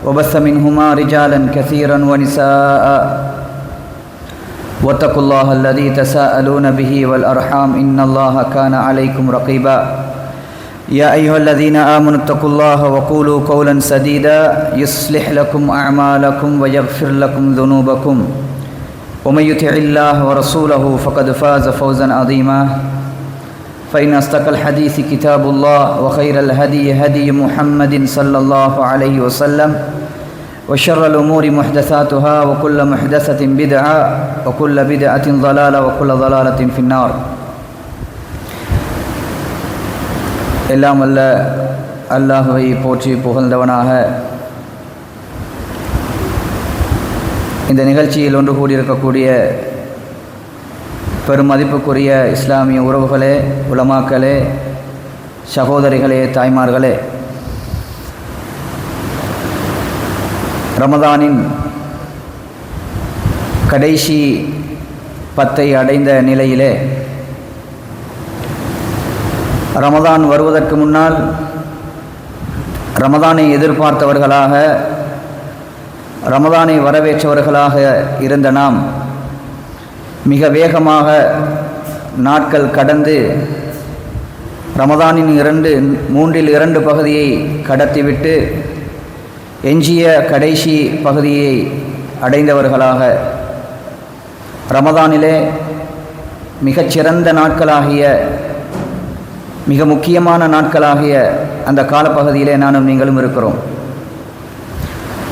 وبث منهما رجالا كثيرا ونساء واتقوا الله الذي تساءلون به والأرحام إن الله كان عليكم رقيبا يا أيها الذين آمنوا اتقوا الله وقولوا قولا سديدا يصلح لكم أعمالكم ويغفر لكم ذنوبكم ومن يطع الله ورسوله فقد فاز فوزا عظيما فإن أصدق الحديث كتاب الله وخير الهدي هدي محمد صلى الله عليه وسلم وشر الأمور محدثاتها وكل محدثة بدعة وكل بدعة ضلالة وكل ضلالة في النار. எல்லாம் வல்ல அல்லாஹ்வை போற்றி புகழ்ந்தவனாக இந்த நிகழ்ச்சியில் ஒன்று கூடியிருக்கக்கூடிய பெரும் மதிப்புக்குரிய இஸ்லாமிய உறவுகளே, உலமாக்களே, சகோதரிகளே, தாய்மார்களே, ரமதானின் கடைசி 10 அடைந்த நிலையிலே ரமதான் வருவதற்கு முன்னால் ரமதானை எதிர்பார்த்தவர்களாக, ரமதானை வரவேற்றவர்களாக இருந்த நாம் மிக வேகமாக நாட்கள் கடந்து ரமதானின் 3/2 பகுதியை கடத்திவிட்டு எஞ்சிய கடைசி பகுதியை அடைந்தவர்களாக ரமதானிலே மிகச்சிறந்த நாட்களாகிய, மிக முக்கியமான நாட்களாகிய அந்த காலப்பகுதியிலே நானும் நீங்களும் இருக்கிறோம்.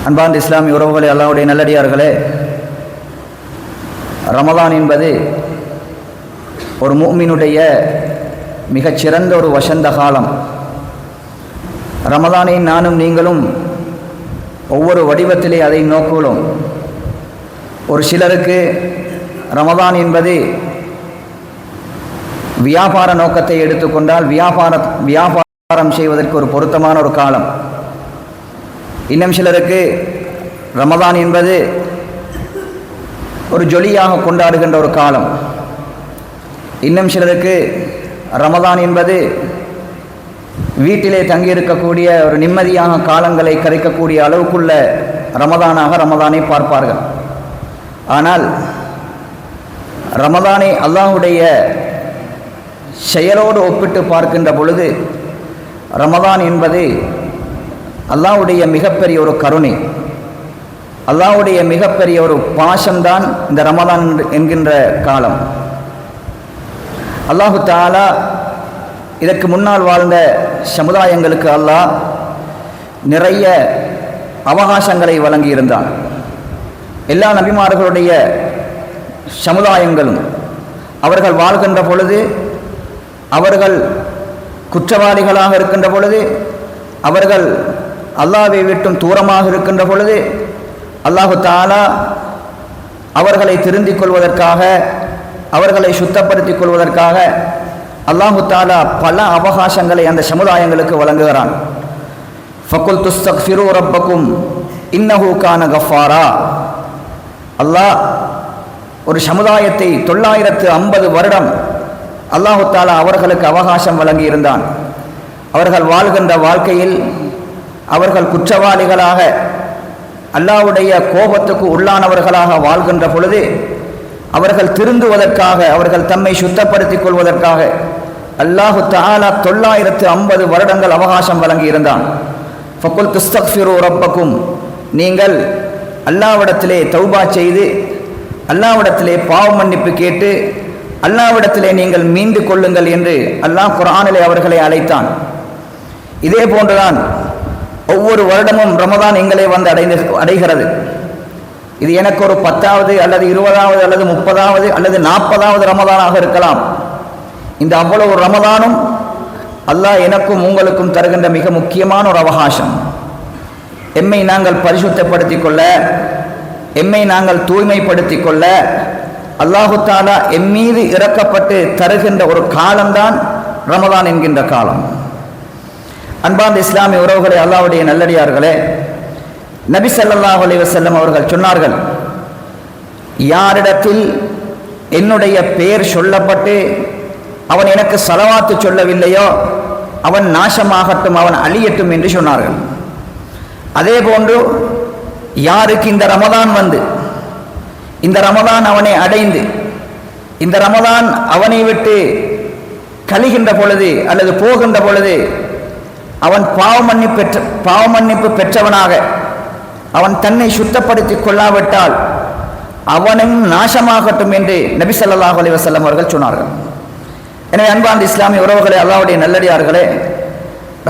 அன்பார்ந்த இஸ்லாமிய உறவுகளே, அல்லாஹ்வுடைய நல்லடியார்களே, ரமதான் என்பது ஒரு முஃமினுடைய மிகச்சிறந்த ஒரு வசந்த காலம். ரமதானை நானும் நீங்களும் ஒவ்வொரு வடிவத்திலே அதை நோக்குகிறோம். ஒரு சிலருக்கு ரமதான் என்பது வியாபார நோக்கத்தை எடுத்துக்கொண்டால் வியாபாரம் செய்வதற்கு ஒரு பொருத்தமான ஒரு காலம். இன்னும் சிலருக்கு ரமதான் என்பது ஒரு ஜொலியாக கொண்டாடுகின்ற ஒரு காலம். இன்னும் சிலருக்கு ரமதான் என்பது வீட்டிலே தங்கியிருக்கக்கூடிய ஒரு நிம்மதியாக காலங்களை கரைக்கக்கூடிய அளவுக்குள்ள ரமதானை பார்ப்பார்கள். ஆனால் ரமதானை அல்லாஹ்வுடைய செயலோடு ஒப்பிட்டு பார்க்கின்ற பொழுது ரமதான் என்பது அல்லாஹ்வுடைய மிகப்பெரிய ஒரு கருணை, அல்லாஹ்வுடைய மிகப்பெரிய ஒரு பாசம்தான் இந்த ரமதான் என்கின்ற காலம். அல்லாஹு தஆலா இதற்கு முன்னால் வாழ்ந்த சமுதாயங்களுக்கு அல்லாஹ் நிறைய அவகாசங்களை வழங்கியிருந்தான். எல்லா நபிமார்களுடைய சமுதாயங்களும் அவர்கள் வாழ்கின்ற பொழுது, அவர்கள் குற்றவாளிகளாக இருக்கின்ற பொழுது, அவர்கள் அல்லாஹ்வை விட்டும் தூரமாக இருக்கின்ற பொழுது அல்லாஹு தஆலா அவர்களை திருந்திக் கொள்வதற்காக, அவர்களை சுத்தப்படுத்திக் கொள்வதற்காக அல்லாஹு தஆலா பல அவகாசங்களை அந்த சமுதாயங்களுக்கு வழங்குகிறான். ஃபகுல் துஸ்தக்ஃபிரு ரப்பக்கும் இன்னஹு கான கஃபாரா. அல்லாஹ் ஒரு சமுதாயத்தை 950 வருடம் அல்லாஹு தஆலா அவர்களுக்கு அவகாசம் வழங்கியிருந்தான். அவர்கள் வாழ்கின்ற வாழ்க்கையில் அவர்கள் குற்றவாளிகளாக, அல்லாஹ்வுடைய கோபத்துக்கு உள்ளானவர்களாக வாழ்கின்ற பொழுது அவர்கள் திருந்துவதற்காக, அவர்கள் தம்மை சுத்தப்படுத்திக் கொள்வதற்காக அல்லாஹு தஆலா 950 வருடங்கள் அவகாசம் வழங்கியிருந்தான். ஃபகுல் துஸ்தக்ஃபிரு ரப்பக்கும், நீங்கள் அல்லாஹ்விடத்திலே தௌபா செய்து, அல்லாஹ்விடத்திலே பாவ மன்னிப்பு கேட்டு, அல்லாஹ்விடத்திலே நீங்கள் மீண்டு கொள்ளுங்கள் என்று அல்லாஹ் குர்ஆனிலே அவர்களை அழைத்தான். இதே போன்றுதான் ஒவ்வொரு வருடமும் ரமதான் எங்களை வந்து அடைகிறது. இது எனக்கு ஒரு 10வது அல்லது 20வது அல்லது 30வது அல்லது 40வது ரமதானாக இருக்கலாம். இந்த அவ்வளவு ரமதானும் அல்லாஹ் எனக்கும் உங்களுக்கும் தருகின்ற மிக முக்கியமான ஒரு அவகாசம். எம்மை நாங்கள் பரிசுத்தப்படுத்திக் கொள்ள, எம்மை நாங்கள் தூய்மைப்படுத்திக் கொள்ள அல்லாஹு தஆலா எம்மீது இறக்கப்பட்டு தருகின்ற ஒரு காலம்தான் ரமதான் என்கின்ற காலம். அன்பார்ந்த இஸ்லாமிய உறவுகளே, அல்லாஹ்வுடைய நல்லடியார்களே, நபி ஸல்லல்லாஹு அலைஹி வஸல்லம் அவர்கள் சொன்னார்கள், யாரிடத்தில் என்னுடைய பெயர் சொல்லப்பட்டு அவன் எனக்கு ஸலவாத்து சொல்லவில்லையோ அவன் நாசமாகட்டும், அவன் அழியட்டும் என்று சொன்னார்கள். அதே போன்று யாருக்கு இந்த ரமதான் வந்து இந்த ரமதான் அவனை அடைந்து இந்த ரமதான் அவனை விட்டு கழிகின்ற பொழுது அல்லது போகின்ற பொழுது அவன் பாவ மன்னிப்பு பெற்றவனாக அவன் தன்னை சுத்தப்படுத்திக் கொள்ளாவிட்டால் அவனும் நாசமாகட்டும் என்று நபி ஸல்லல்லாஹு அலைஹி வஸல்லம் அவர்கள் சொன்னார்கள். எனவே அன்பார்ந்த இஸ்லாமிய உறவுகளே, அல்லாஹ்வுடைய நல்லடியார்களே,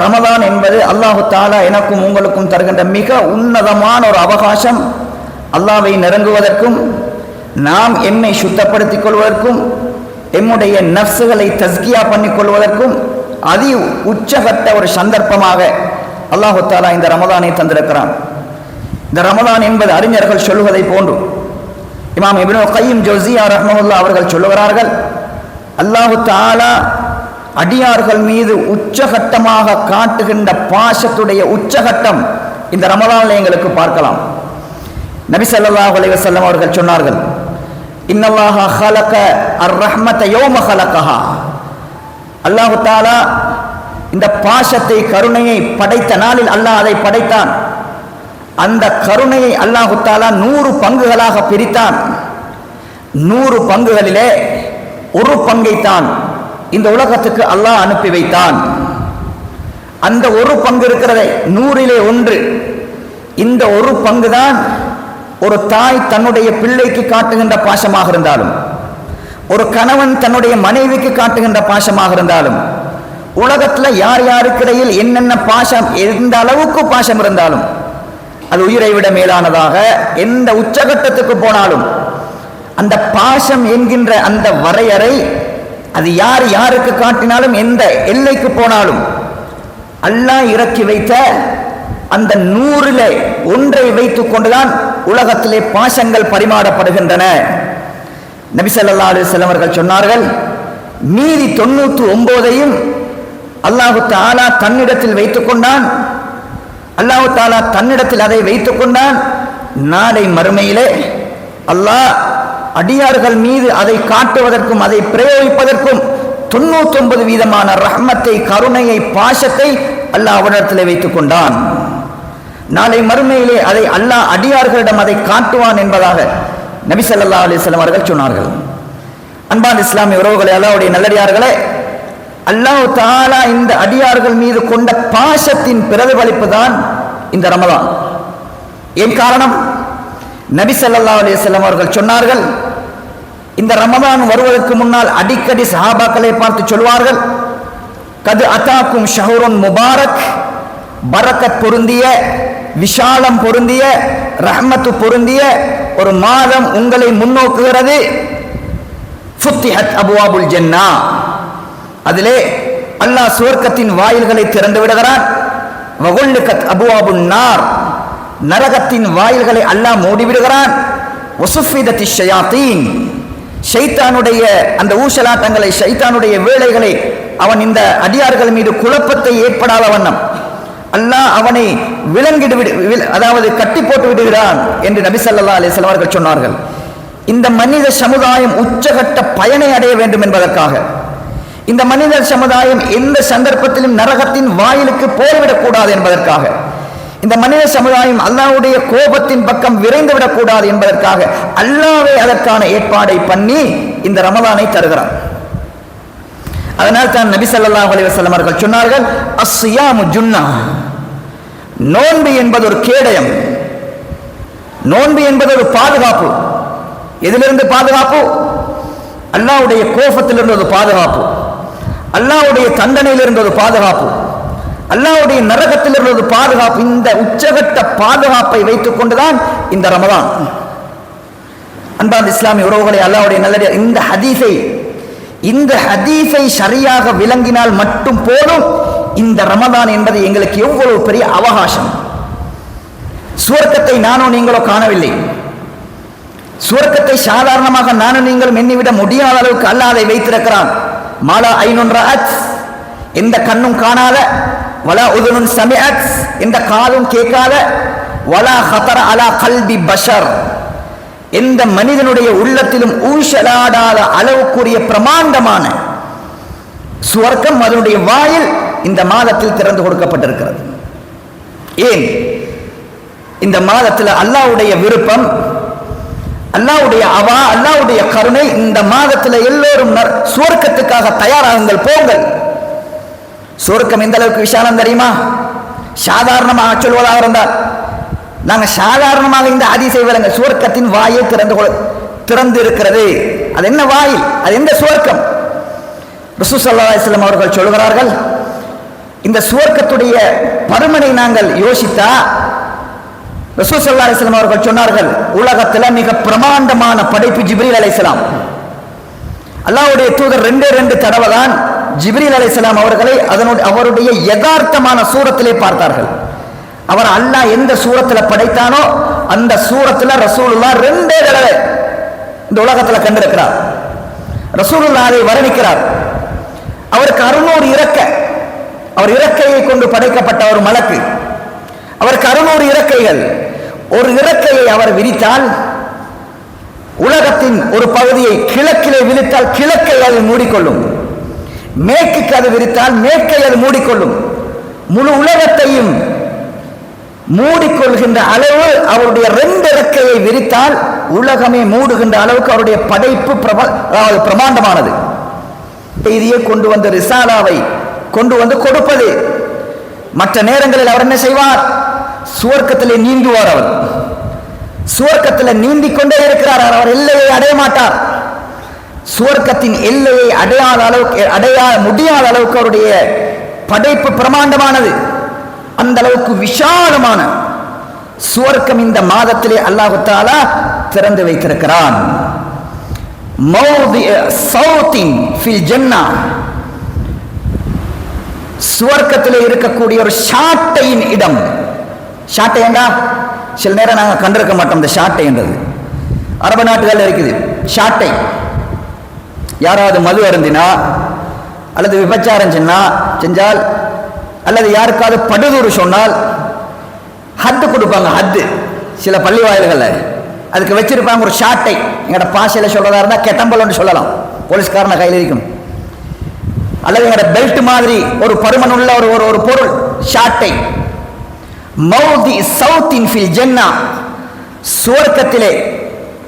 ரமதான் என்பது அல்லாஹு தஆலா எனக்கும் உங்களுக்கும் தருகின்ற மிக உன்னதமான ஒரு அவகாசம். அல்லாஹ்வை நெருங்குவதற்கும் நாம் என்னை சுத்தப்படுத்திக் கொள்வதற்கும் எம்முடைய நஃப்ஸுகளை தஸ்கியா பண்ணிக் கொள்வதற்கும் அதி உச்சகட்ட ஒரு சந்தர்ப்பமாக அல்லாஹு தஆலா இந்த ரமதானை தந்திருக்கிறான். இந்த ரமதான் என்பது அறிஞர்கள் சொல்வதை போன்று இமாம் இப்னு கய்யிம் ஜௌஸியா ரஹ்மத்துல்லாஹி அவர்கள் சொல்லுகிறார்கள், அல்லாஹு தஆலா அடியார்கள் மீது உச்சகட்டமாக காட்டுகின்ற பாசத்துடைய உச்சகட்டம் இந்த ரமதானில் எங்களுக்கு பார்க்கலாம். நபி ஸல்லல்லாஹு அலைஹி வஸல்லம் அவர்கள் சொன்னார்கள், இன்னல்லாஹ ஹலக அர்-ரஹ்மத யௌம ஹலகஹா. அல்லாஹு தஆலா இந்த பாசத்தை கருணையை படைத்த நாளில் அல்லாஹ் அதை படைத்தான். அந்த கருணையை அல்லாஹு தஆலா 100 பங்குகளாக பிரித்தான். 100 பங்குகளிலே ஒரு பங்கைத்தான் இந்த உலகத்துக்கு அல்லாஹ் அனுப்பி வைத்தான். அந்த ஒரு பங்கு இருக்கிறதே 100லே 1. இந்த ஒரு பங்குதான் ஒரு தாய் தன்னுடைய பிள்ளைக்கு காட்டுகின்ற பாசமாக இருந்தாலும், ஒரு கணவன் தன்னுடைய மனைவிக்கு காட்டுகின்ற பாசமாக இருந்தாலும், உலகத்தில் யார் யாருக்கிடையில் என்னென்ன பாசம், எந்த அளவுக்கு பாசம் இருந்தாலும் அது உயிரை விட மேலானதாக எந்த உச்சகட்டத்துக்கு போனாலும் அந்த பாசம் என்கின்ற அந்த வரையறை அது யார் யாருக்கு காட்டினாலும் எந்த எல்லைக்கு போனாலும் அல்லாஹ் இறக்கி வைத்த அந்த 100லே 1 வைத்துக் கொண்டுதான் உலகத்திலே பாசங்கள் பரிமாறப்படுகின்றன. நபி ஸல்லல்லாஹு அலைஹி வஸல்லம் அவர்கள் சொன்னார்கள், மீதி 99ஐயும் அல்லாஹு தஆலா தன்னிடத்தில் வைத்துக் கொண்டான். அல்லாஹு தஆலா தன்னிடத்தில் அதை வைத்துக் கொண்டான். நாளை மறுமையிலே அல்லாஹ் அடியார்கள் மீது அதை காட்டுவதற்கும் அதை பிரயோகிப்பதற்கும் 99% ரஹ்மத்தை, கருணையை, பாசத்தை அல்லாஹ் அவனிடத்தில் வைத்துக் கொண்டான். நாளை மறுமையிலே அதை அல்லாஹ் அடியார்களிடம் அதை காட்டுவான் என்பதாக நபி ஸல்லல்லாஹு அலைஹி வஸல்லம் அவர்கள் சொன்னார்கள். அன்பார்ந்த இஸ்லாமிய உறவுகளே, அல்லாஹ்வுடைய நல்லடியார்களே, அல்லாஹ் தஆலா இந்த அடியார்கள் மீது கொண்ட பாசத்தின் பிரதிபலிப்பு தான் இந்த ரமதான். ஏன் காரணம்? நபி ஸல்லல்லாஹு அலைஹி வஸல்லம் அவர்கள் சொன்னார்கள், இந்த ரமதான் வருவதற்கு முன்னால் அடிக்கடி சஹாபாக்களை பார்த்து சொல்வார்கள், கது அதாக்கும் ஷஹ்ருன் முபாரக், பரக்கத் பொருந்திய, விஷாலம் பொருந்திய, ரஹ்மத்து பொருந்திய ஒரு மாதம் உங்களை முன்னோக்குகிறது. ஃபுத்திஹத் அபுவாபுல் ஜன்னா, அதிலே அல்லாஹ் சுவர்க்கத்தின் வாயில்களை திறந்து விடுகிறான். வகுல்லுகத் அபுவாபுன் நார், நரகத்தின் வாயில்களை அல்லாஹ் மூடிவிடுகிறான். வசுஃபிதத்தி ஷயாத்தீன், ஷைத்தானுடைய அந்த ஊசலாட்டங்களை, ஷைத்தானுடைய வேலைகளை அவன் இந்த அடியார்கள் மீது குழப்பத்தை ஏற்படாத வண்ணம் அல்லாஹ் அவனை அதாவது கட்டி போட்டு விடுகிறான் என்று நபி ஸல்லல்லாஹு அலைஹி வஸல்லம் அவர்கள் சொன்னார்கள். இந்த மனித சமுதாயம் உச்சகட்ட பயனை அடைய வேண்டும் என்பதற்காக, இந்த மனித சமுதாயம் எந்த சந்தர்ப்பத்திலும் நரகத்தின் வாயிலுக்கு போய்விடக்கூடாது என்பதற்காக, இந்த மனித சமுதாயம் அல்லாஹ்வுடைய கோபத்தின் பக்கம் விரைந்து விடக்கூடாது என்பதற்காக அல்லாஹ்வே அதற்கான ஏற்பாடை பண்ணி இந்த ரமதானை தருகிறான். அதனால் தான் நபி ஸல்லல்லாஹு அலைஹி வஸல்லம் அவர்கள் சொன்னார்கள், அஸ்ஸியாமு ஜுன்னா, நோன்பு என்பது ஒரு கேடயம், நோன்பு என்பது ஒரு பாதுகாப்பு. எதிலிருந்து பாதுகாப்பு? அல்லாஹ்வுடைய கோபத்திலிருந்து ஒரு பாதுகாப்பு, அல்லாஹ்வுடைய தண்டனையிலிருந்து ஒரு பாதுகாப்பு, அல்லாஹ்வுடைய நரகத்திலிருந்து ஒரு பாதுகாப்பு. இந்த உச்சகட்ட பாதுகாப்பை வைத்துக் கொண்டுதான் இந்த ரமதான். அன்பார்ந்த இஸ்லாமிய உறவுகளை, அல்லாஹ்வுடைய நல்ல இந்த ஹதீஸை சரியாக விளங்கினால் மட்டும் போதும். இந்த ரமதான் என்பது எங்களுக்கு எவ்வளவு பெரிய அவகாசம். சுவர்க்கத்தை நானோ நீங்களோ காணவில்லை. சுவர்க்கத்தை சாதாரணமாக நானும் நீங்களும் எண்ணிவிட முடியாத அளவுக்கு அல்லாஹ் அதை வைத்திருக்கிறான். மாலா ஐனுன் ரஅத், எந்த கண்ணும் காணாத, வலா உதுனுன் சமிஅத், எந்த காதும் கேட்காத, வலா ஹதர அலா கல்பி பஷர், எந்த மனிதனுடைய உள்ளத்திலும் ஊசலாடாத அளவுக்குரிய பிரமாண்டமான சுவர்க்கம், அதனுடைய வாயில் இந்த மாதத்தில் திறந்து கொடுக்கப்பட்டிருக்கிறது. ஏன்? இந்த மாதத்தில் அல்லாஹ்வுடைய விருப்பம், அல்லாஹ்வுடைய அவா, அல்லாஹ்வுடைய கருணை. இந்த மாதத்தில் எல்லோரும் சுவர்க்கத்துக்காக தயாராகுங்கள், போங்கள். சுவர்க்கம் எந்த அளவுக்கு விசாலம் தெரியுமா? சாதாரணமாக சொல்வதாக இருந்தால் நாங்கள் சாதாரணமாக இந்த ஹதீஸை விளங்க, சுவர்க்கத்தின் வாயை திறந்து இருக்கிறது. அது என்ன வாயில்? அது எந்த சுவர்க்கம்? ரசூல் ஸல்லல்லாஹு அலைஹி வஸல்லம் அவர்கள் சொல்கிறார்கள், இந்த சுவர்க்கத்துடைய பருமனை நாங்கள் யோசித்தா, ரசூல் ஸல்லல்லாஹு அலைஹி வஸல்லம் அவர்கள் சொன்னார்கள், உலகத்தில் மிக பிரமாண்டமான படைப்பு ஜிப்ரீல் அலைஹிஸ்ஸலாம். அல்லாஹ்வுடைய தூதர் 2 தடவை தான் ஜிப்ரீல் அலைஹிஸ்ஸலாம் அவர்களை அவருடைய யதார்த்தமான சூரத்திலே பார்த்தார்கள். அவர் அல்லாஹ் எந்த சூரத்தில் படைத்தானோ அந்த சூரத்தில் ரசூலுல்லாஹ் 2 தடவை இந்த உலகத்தில் கண்டிருக்கிறார். ரசூலுல்லாஹ் அதை வர்ணிக்கிறார். அவருக்கு 600 இறக்கை, அவர் இறக்கையை கொண்டு படைக்கப்பட்ட ஒரு மலக்கு. அவருக்கு 600 இறக்கைகள். ஒரு இறக்கையை அவர் விரித்தால் உலகத்தின் ஒரு பகுதியை கிழக்கிலே விரித்தால் கிழக்கை அது மூடிக்கொள்ளும், மேற்குக்கு அது விரித்தால் மேற்கை அது மூடிக்கொள்ளும். முழு உலகத்தையும் மூடிக்கொள்கின்ற அளவு அவருடைய 2 இறக்கையை விரித்தால் உலகமே மூடுகின்ற அளவுக்கு அவருடைய படைப்பு பிரமாண்டமானது. இதையே கொண்டு வந்த ரிசாலாவை கொண்டு வந்து கொடுப்பது. மற்ற நேரங்களில் அவர் என்ன செய்வார்? சுவர்க்கத்திலே நீந்துவார். அவர் சுவர்க்கத்தில் நீந்திக் கொண்டே இருக்கிறார். அவர் எல்லையை அடைய மாட்டார். சுவர்க்கத்தின் எல்லையை அடைய முடியாத அளவுக்கு அவருடைய படைப்பு பிரமாண்டமானது. அந்த அளவுக்கு விசாலமான சுவர்க்கம் இந்த மாதத்திலே அல்லாஹ் தஆலா திறந்து வைத்திருக்கிறான். சுவர்க்கத்திலே இருக்கக்கூடிய ஒரு ஷாட்டையின் இடம். ஷாட்டை என்றா சில நேரம் நாங்கள் கண்டிருக்க மாட்டோம். இந்த ஷாட்டை என்றது அரபு நாட்டுகளில் இருக்குது. ஷாட்டை யாராவது மது அருந்தினா அல்லது விபச்சாரம் செஞ்சால் அல்லது யாருக்காவது படுதூறு சொன்னால் ஹத்து கொடுப்பாங்க. ஹத்து சில பள்ளி வாயில்களில் அதுக்கு வச்சிருப்பாங்க ஒரு ஷாட்டை. எங்களோட பாஷையில் சொல்றதா இருந்தால் கெட்டம்பல்னு சொல்லலாம், போலீஸ்காரன கையில் இருக்கும். அல்லது எங்களோட பெல்ட் மாதிரி ஒரு பருமன் உள்ள ஒரு பொருள் ஷாட்டை. மௌதி சௌத்தின் ஃபில் ஜன்னா, சுவர்க்கத்திலே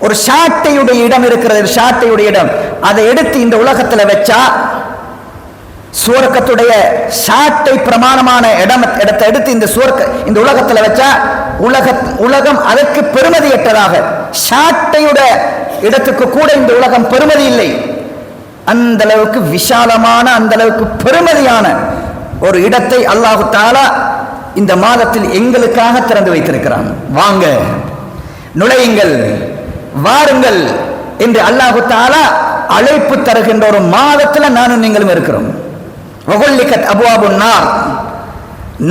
ஒரு ஷாட்டையுடைய இடம் இருக்கிறது. ஷாட்டையுடைய இடம் அதை எடுத்து இந்த உலகத்தில் வச்சா, சுவர்க்கத்துடைய ஷாட்டை பிரமாணமான இடத்தை எடுத்து இந்த உலகத்தில் வச்சா உலகம் அதற்கு பெருமதியற்றதாக, ஷாட்டையுடைய இடத்துக்கு கூட இந்த உலகம் பெருமதி இல்லை. அந்த அளவுக்கு விசாலமான, அந்த அளவுக்கு பெருமதியான ஒரு இடத்தை அல்லாஹ் தஆலா இந்த மாதத்தில் எங்களுக்காக திறந்து வைத்திருக்கிறான். வாங்க, நுழையுங்கள், வாருங்கள் என்று அல்லாஹ் தஆலா அழைப்பு தருகின்ற ஒரு மாதத்தில் நானும் நீங்களும் இருக்கிறோம். வகுல்லிகத் அபுவாபுன் நார்,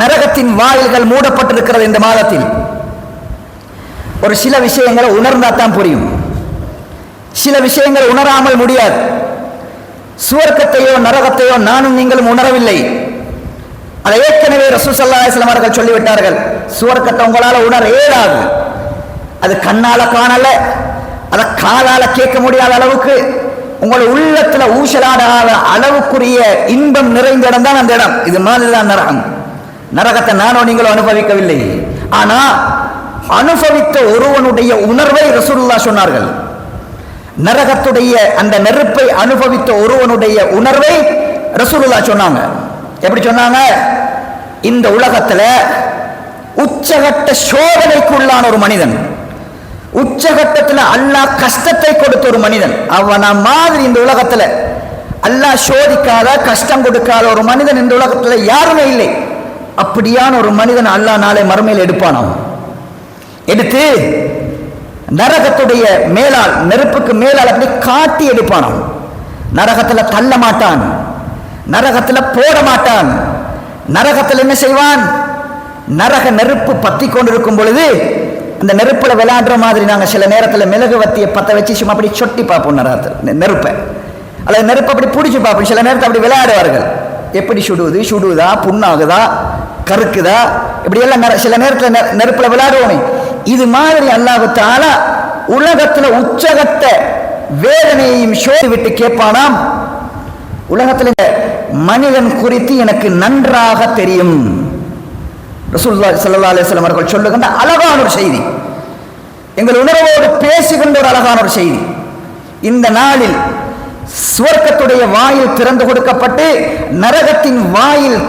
நரகத்தின் வாயில்கள் மூடப்பட்டிருக்கிறது. இந்த மாதத்தில் ஒரு சில விஷயங்களை உணர்ந்தாதான் புரியும், சில விஷயங்களை உணராமல் முடியாது. சுவர்க்கத்தையோ நரகத்தையோ நானும் நீங்களும் உணரவில்லை. அதை ஏற்கனவே ரசூல் ஸல்லல்லாஹு அலைஹி வஸல்லம் அவர்கள் சொல்லிவிட்டார்கள். சுவர்க்கத்தை உங்களால் உணர இயலாது. அது கண்ணால காணல, அதை காதால கேட்க முடியாத அளவுக்கு, உங்களுடைய உள்ளத்தில் ஊசலாடாத அளவுக்குரிய இன்பம் நிறைந்த இடம் தான் அந்த இடம். இது மாதிரிதான் நரகம். நரகத்தை நானோ நீங்களோ அனுபவிக்கவில்லை. ஆனா அனுபவித்த ஒருவனுடைய உணர்வை ரசூலுல்லாஹ் சொன்னார்கள். நரகத்துடைய அந்த நெருப்பை அனுபவித்த ஒருவனுடைய உணர்வை ரசூலுல்லாஹ் சொன்னாங்க. எப்படி சொன்னாங்க? இந்த உலகத்துல உச்சகட்ட சோதனைக்குள்ளான ஒரு மனிதன், உச்சகட்டத்தில் அல்லாஹ் கஷ்டத்தை கொடுத்த ஒரு மனிதன், அவன மாதிரி இந்த உலகத்துல அல்லாஹ் சோதிக்காத, கஷ்டம் கொடுக்காத ஒரு மனிதன் இந்த உலகத்துல யாருமே இல்லை. அப்படியான ஒரு மனிதன் அல்லாஹ் நாளை மறுமையில் எடுப்பானாம். எடுத்து நரகத்துடைய மேலால், நெருப்புக்கு மேலால் அப்படி காட்டி எடுப்பானாம். நரகத்துல தள்ள மாட்டான், நரகத்துல போட மாட்டான். நரகத்தில் என்ன செய்வான்? நரக நெருப்பு பத்தி கொண்டிருக்கும் பொழுது அந்த நெருப்புல விளையாடுற மாதிரி நாங்கள் சில நேரத்தில் மிளகு வத்தியை பற்ற வச்சு சும்மா அப்படி சொட்டி பார்ப்போம். நெருப்பை அல்லது நெருப்பை அப்படி பிடிச்சி பார்ப்போம். சில நேரத்தில் அப்படி விளையாடுவார்கள். எப்படி சுடுதா, புண்ணாகுதா, கருக்குதா, இப்படி எல்லாம் சில நேரத்தில் நெருப்புல விளையாடுவோமே. இது மாதிரி அல்லாஹ் தஆலா உலகத்தில் உச்சகட்ட வேதனையையும் சோதி விட்டு கேட்பானாம், உலகத்தில் மனிதன் குறித்து எனக்கு நன்றாக தெரியும். ரசூலுல்லாஹி ஸல்லல்லாஹு அலைஹி வஸல்லம் அவர்கள் சொல்லுகின்ற அழகான ஒரு செய்தி, எங்கள் உணர்வோடு பேசுகின்ற ஒரு அழகான ஒரு செய்தி. இந்த நாளில் சுவர்க்கத்துடைய வாயில் திறந்து கொடுக்கப்பட்டு நரகத்தின் வாயில்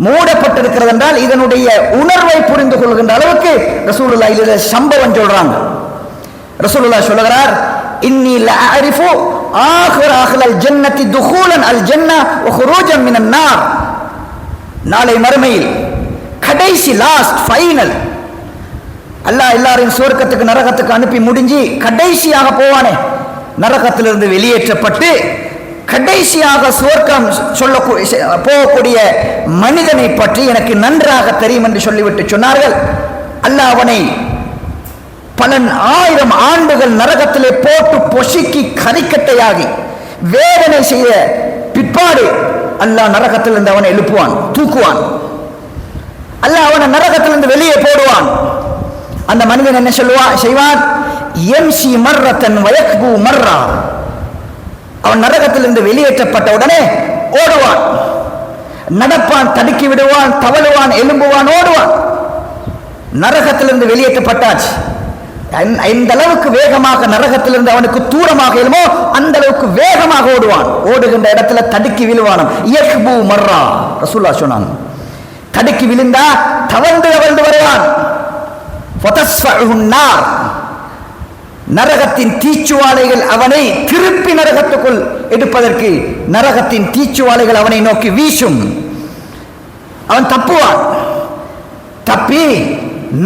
மூடப்பட்டிருக்கிறது என்றால் இதனுடைய உணர்வை புரிந்து கொள்கின்ற அளவுக்கு ரசூலுல்லாஹ் இதில் சம்பவம் சொல்றாங்க. ரசூலுல்லாஹ் சொல்லுகிறார், இன்னி லஅரிஃபு ஆகிர அஹ்லல் ஜன்னத்தி துகூலன் அல் ஜன்னா வ குரூஜன் மினன் நார். நாளை மறுமையில் கடைசி லாஸ்ட் ஃபைனல் அல்லாஹ் எல்லாரையும் சுவர்க்கத்துக்கு நரகத்துக்கு அனுப்பி முடிஞ்சு கடைசியாக போவானே, நரகத்திலிருந்து வெளியேற்றப்பட்டு கடைசியாக சுவர்க்கம் போகக்கூடிய மனிதனை பற்றி எனக்கு நன்றாக தெரியும் என்று சொல்லிவிட்டு சொன்னார்கள். அல்லாஹ் அவனை பல 1000 ஆண்டுகள் நரகத்திலே போட்டு பொசுக்கி கரிக்கட்டையாகி வேதனை செய்த பிற்பாடு அல்லாஹ் நரகத்திலிருந்து அவனை எழுப்புவான், தூக்குவான். அல்லாஹ் அவனை நரகத்திலிருந்து வெளியே போடுவான். அந்த மனிதன் என்ன செய்வான்? எம்சி மர்ரத்தன் வயக்பு மர்ரா. அவன் நரகத்திலிருந்து வெளியேற்றப்பட்ட உடனே ஓடுவான், நடப்பான், தடுக்கி விடுவான், தவழுவான், எலும்புவான், ஓடுவான். நரகத்திலிருந்து வெளியேற்றப்பட்டாச்சு. எந்த அளவுக்கு வேகமாக நரகத்திலிருந்து அவனுக்கு தூரமாக எழுமோ அந்த அளவுக்கு வேகமாக ஓடுவான். ஓடுகின்ற இடத்துல தடுக்கி விழுவான். யக்பு மர்ரா ரசூலுல்லாஹ் சொன்னாங்க. தடுக்கி விழுந்தா தவழ்ந்து தவழ்ந்து வருவான். நரகத்தின் தீச்சுவாலைகள் அவனை திருப்பி நரகத்துக்குள் எடுப்பதற்கு நரகத்தின் தீச்சுவாலைகள் அவனை நோக்கி வீசும். அவன் தப்புவான். தப்பி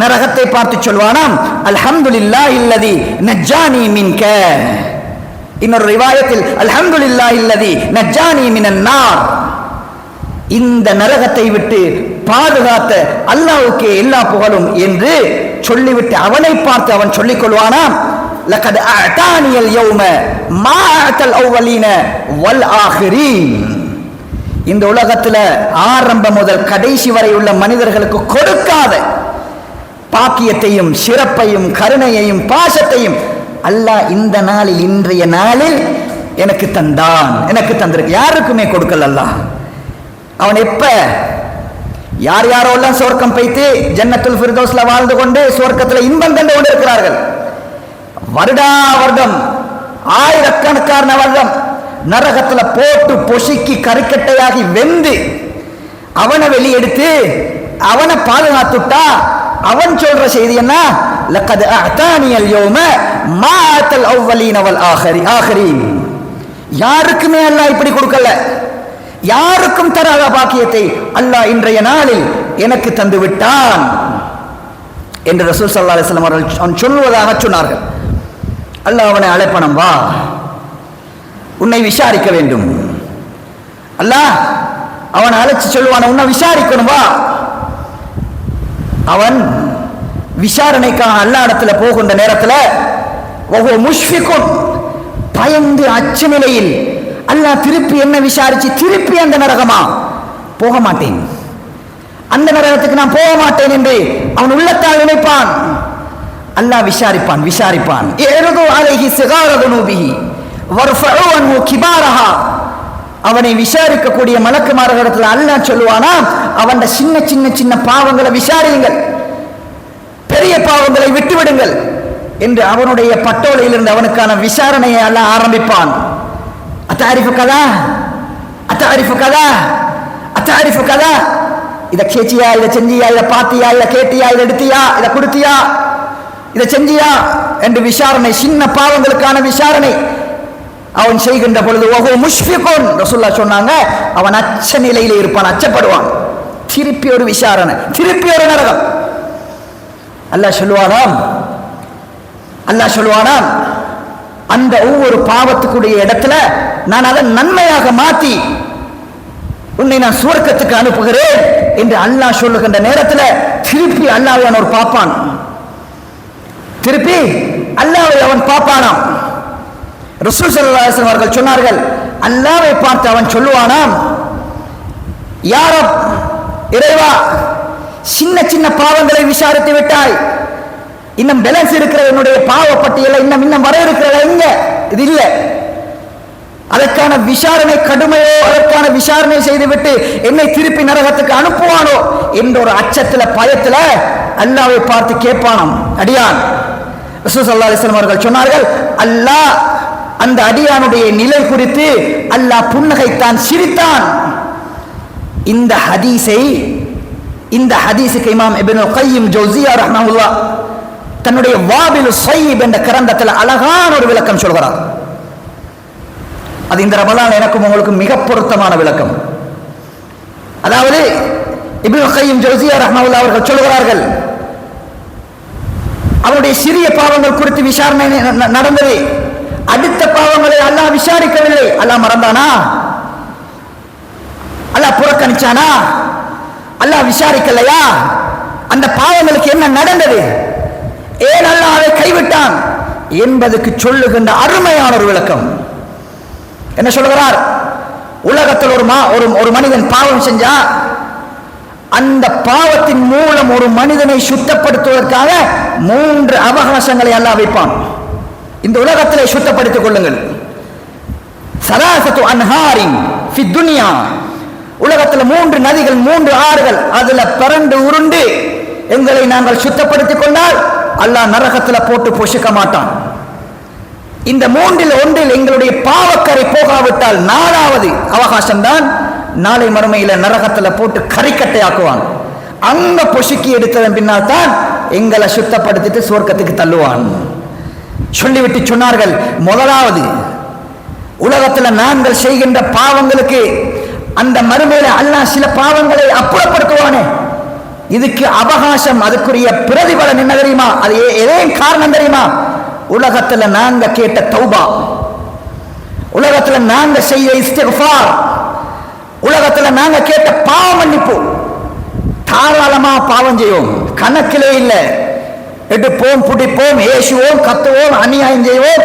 நரகத்தை பார்த்து சொல்வானாம், அல்ஹம்துலில்லாஹி அல்லதி நஜ்ஜானி மின்க. இன்னொரு ரிவாயத்தில் அல்ஹம்துலில்லாஹி அல்லதி நஜ்ஜானி மினன் நார். இந்த நரகத்தை விட்டு பாதுகாத்த அல்லாஹ்வுக்கு எல்லா புகழும் என்று சொல்லிவிட்டு அவனை பார்த்து அவன் சொல்லிக் கொள்வானாம், லகத் அஅதானியல் யௌம மா அஅதல் அவ்வலீன வல் ஆகிரீன். இந்த உலகத்தில் ஆரம்பம் முதல் கடைசி வரை உள்ள மனிதர்களுக்கு கொடுக்காத பாக்கியத்தையும் சிறப்பையும் கருணையையும் பாசத்தையும் அல்லாஹ் இந்த நாளில், இன்றைய நாளில் எனக்கு தந்தான், எனக்கு தந்திருக்கு. யாருக்குமே கொடுக்கல அல்லாஹ். அவன் எப்ப யார் யாரோ எல்லாம் சுவர்க்கம் பைத்து ஜன்னத்துல் ஃபிர்தௌஸ்ல வாழ்ந்து கொண்டு சுவர்க்கத்தில் இன்பம் கண்டு கொண்டு இருக்கிறார்கள். வருடா வருடம் ஆயிரக்கணக்கான வருடம் நரகத்தில் போட்டு பொசுக்கி கறிக்கட்டையாகி வெந்து அவனை வெளியெடுத்து அவனை பாதுகாத்துட்டா அவன் சொல்ற செய்தி என்ன? லக்கத் அஅதானியல் யௌம மா அஅதல் அவ்வலீன வல் ஆகிரீன். யாருக்குமே அல்லாஹ் இப்படி கொடுக்கல, யாருக்கும் தராத பாக்கியத்தை அல்லாஹ் இன்றைய நாளில் எனக்கு தந்து விட்டான் என்று ரசூல் ஸல்லல்லாஹு அலைஹி வஸல்லம் அவர்கள் சொல்வதாக சொன்னார்கள். அல்லாஹ் அவனை அழைப்பனம், வா, உன்னை விசாரிக்க வேண்டும். அல்லாஹ் அவனை அழைச்சு சொல்லுவான், உன்னை விசாரிக்கணும், வா. அவன் விசாரணைக்காக அல்லாஹ் இடத்துல போகின்ற நேரத்தில் ஒவ்வொரு முஷ்ஃபிகுன், பயந்து அச்ச நிலையில், அல்லாஹ் திருப்பி என்ன விசாரிச்சு திருப்பி அந்த நரகமா போக மாட்டேன், அந்த நரகத்துக்கு நான் போக மாட்டேன் என்று அவன் உள்ளத்தால் நினைப்பான். அல்லாஹ் விசாரிப்பான் விசாரிப்பான். இஅ்ரிது அலைஹி சிகார துனூபிஹி வர்ஃபஉ அன்ஹு கிபாரஹா. அவனை விசாரிக்கக்கூடிய மலக்குமார்களிடத்தில் அல்லாஹ் சொல்லுவானா, அவன் சின்ன சின்ன சின்ன பாவங்களை விசாரியுங்கள், பெரிய பாவங்களை விட்டுவிடுங்கள் என்று அவனுடைய பட்டோலையிலிருந்து அவனுக்கான விசாரணையை அல்லாஹ் ஆரம்பிப்பான். அத்தாரிஃபு கதா, அத்தாரிஃபு கதா, அத்தாரிஃபு கதா. இதை கேச்சியா, இதை செஞ்சியா, இதை பார்த்தியா, இதை கேட்டியா, இதை எடுத்தியா, இதை கொடுத்தியா, இதை செஞ்சியா என்று விசாரணை, சின்ன பாவங்களுக்கான விசாரணை அவன் செய்கின்ற பொழுது ஓஹோ முஷ்ஃபிகுன் ரசூலுல்லாஹ் சொன்னாங்க, அவன் அச்ச நிலையிலே இருப்பான், அச்சப்படுவான். திருப்பி ஒரு விசாரணை, திருப்பி ஒரு நரகம். அல்லாஹ் சொல்லுவானாம், அல்லாஹ் சொல்லுவானாம், அந்த ஒவ்வொரு பாவத்துக்குடைய இடத்துல நான் அதை நன்மையாக மாற்றி உன்னை நான் சுவர்க்கத்துக்கு அனுப்புகிறேன் என்று அல்லாஹ் சொல்லுகின்ற நேரத்தில் திருப்பி அல்லாஹ்வை அவன் பார்ப்பான். திருப்பி அல்லாஹ்வை அவன் பார்ப்பானாம். ரசூல் ஸல்லல்லாஹு அலைஹி வஸல்லம் அவர்கள் சொன்னார்கள், அல்லாஹ்வை பார்த்து அவன் சொல்லுவானாம், யா ரப், இறைவா, சின்ன சின்ன பாவங்களை விசாரித்து விட்டாய், இன்னும் பேலன்ஸ் இருக்கிற என்னுடைய பாவ பட்டியல இன்னும் வர இருக்கிறத எங்க? இது இல்லை. அதற்கான விசாரணை கடுமையோ, அதற்கான விசாரணை செய்துவிட்டு என்னை திருப்பி நரகத்துக்கு அனுப்புவானோ என்ற ஒரு அச்சத்துல பயத்துல அல்லாஹ்வை பார்த்து கேட்பானாம் அடியான். ரசூல் ஸல்லல்லாஹு அலைஹி வஸல்லம் அவர்கள் சொன்னார்கள், அல்லாஹ் அந்த அடியானுடைய நிலை குறித்து அல்லாஹ் புன்னகைத்தான், சிரித்தான். இந்த ஹதீஸுக்கு இமாம் இப்னுல் கய்யிம் ஜௌஸியா ரஹ்மஹுல்லாஹ் தன்னுடைய வாபிலு ஸய்யிப் என்ற கிரந்தத்தில் அழகான ஒரு விளக்கம் சொல்கிறார். அது இந்த ரமலான் எனக்கும் உங்களுக்கு மிக பொருத்தமான விளக்கம். அதாவது இப்னுல் கய்யிம் ஜௌஸியா ரஹ்மஹுல்லாஹ் அவர்கள் சொல்கிறார்கள், அவருடைய சிறிய பாவங்கள் குறித்து விசாரணை நடந்தது. அடுத்த பாவங்களை அல்லாஹ் விசாரிக்கவில்லை. அல்லாஹ் மறந்தானா? அல்லாஹ் புறக்கணிச்சானா? அல்லாஹ் விசாரிக்கலையா? அந்த பாவங்களுக்கு என்ன நடந்தது, ஏன் அல்லாஹ் அதை கைவிட்டான் என்பதுக்கு சொல்லுகின்ற அருமையான ஒரு விளக்கம். என்ன சொல்கிறார்? உலகத்தில் ஒரு மனிதன் பாவம் செஞ்சா அந்த பாவத்தின் மூலம் ஒரு மனிதனை சுத்தப்படுத்துவதற்காக 3 அவகாசங்களை அல்லாஹ் வைப்பான். இந்த உலகத்திலே சுத்தப்படுத்திக் கொள்ளுங்கள். சலாசத்து அன்ஹாரின் ஃபி துன்யா, உலகத்தில் 3 நதிகள் 3 ஆறுகள் அதுல பரண்டு உருண்டு எங்களை நாங்கள் சுத்தப்படுத்திக் கொண்டால் அல்லாஹ் நரகத்தில் போட்டு பொசுக்க மாட்டான். இந்த 3ல் ஒன்றில் எங்களுடைய பாவக்கரை போகாவிட்டால் 4வது அவகாசம் தான் நாளை மறுமையில நரகத்தில் போட்டு கரிக்கட்டை ஆக்குவான். அங்க பொசுக்கி எடுத்ததன் பின்னால் தான் எங்களை சுத்தப்படுத்திட்டு சுவர்க்கத்துக்கு தள்ளுவான். சொல்லிவிட்டு சொன்னார்கள், முதலாவது உலகத்தில் நாங்கள் செய்கின்ற பாவங்களுக்கு அந்த மறுமையில அல்லாஹ் சில பாவங்களை அப்புறப்படுத்துவானே, இதுக்கு அவகாசம், அதுக்குரிய பிரதிபலன் என்ன தெரியுமா? அது ஏன் காரணம் தெரியுமா? உலகத்துல நாங்க கேட்ட தௌபா, உலகத்துல நாங்க செய்த இஸ்திக்ஃபார், உலகத்துல நாங்க கேட்ட பாவ மன்னிப்பு. தாராளமா பாவம் செய்வோம், கணக்கிலே இல்லை. எடுப்போம், பிடிப்போம், ஏசுவோம், கத்துவோம், அநியாயம் செய்வோம்,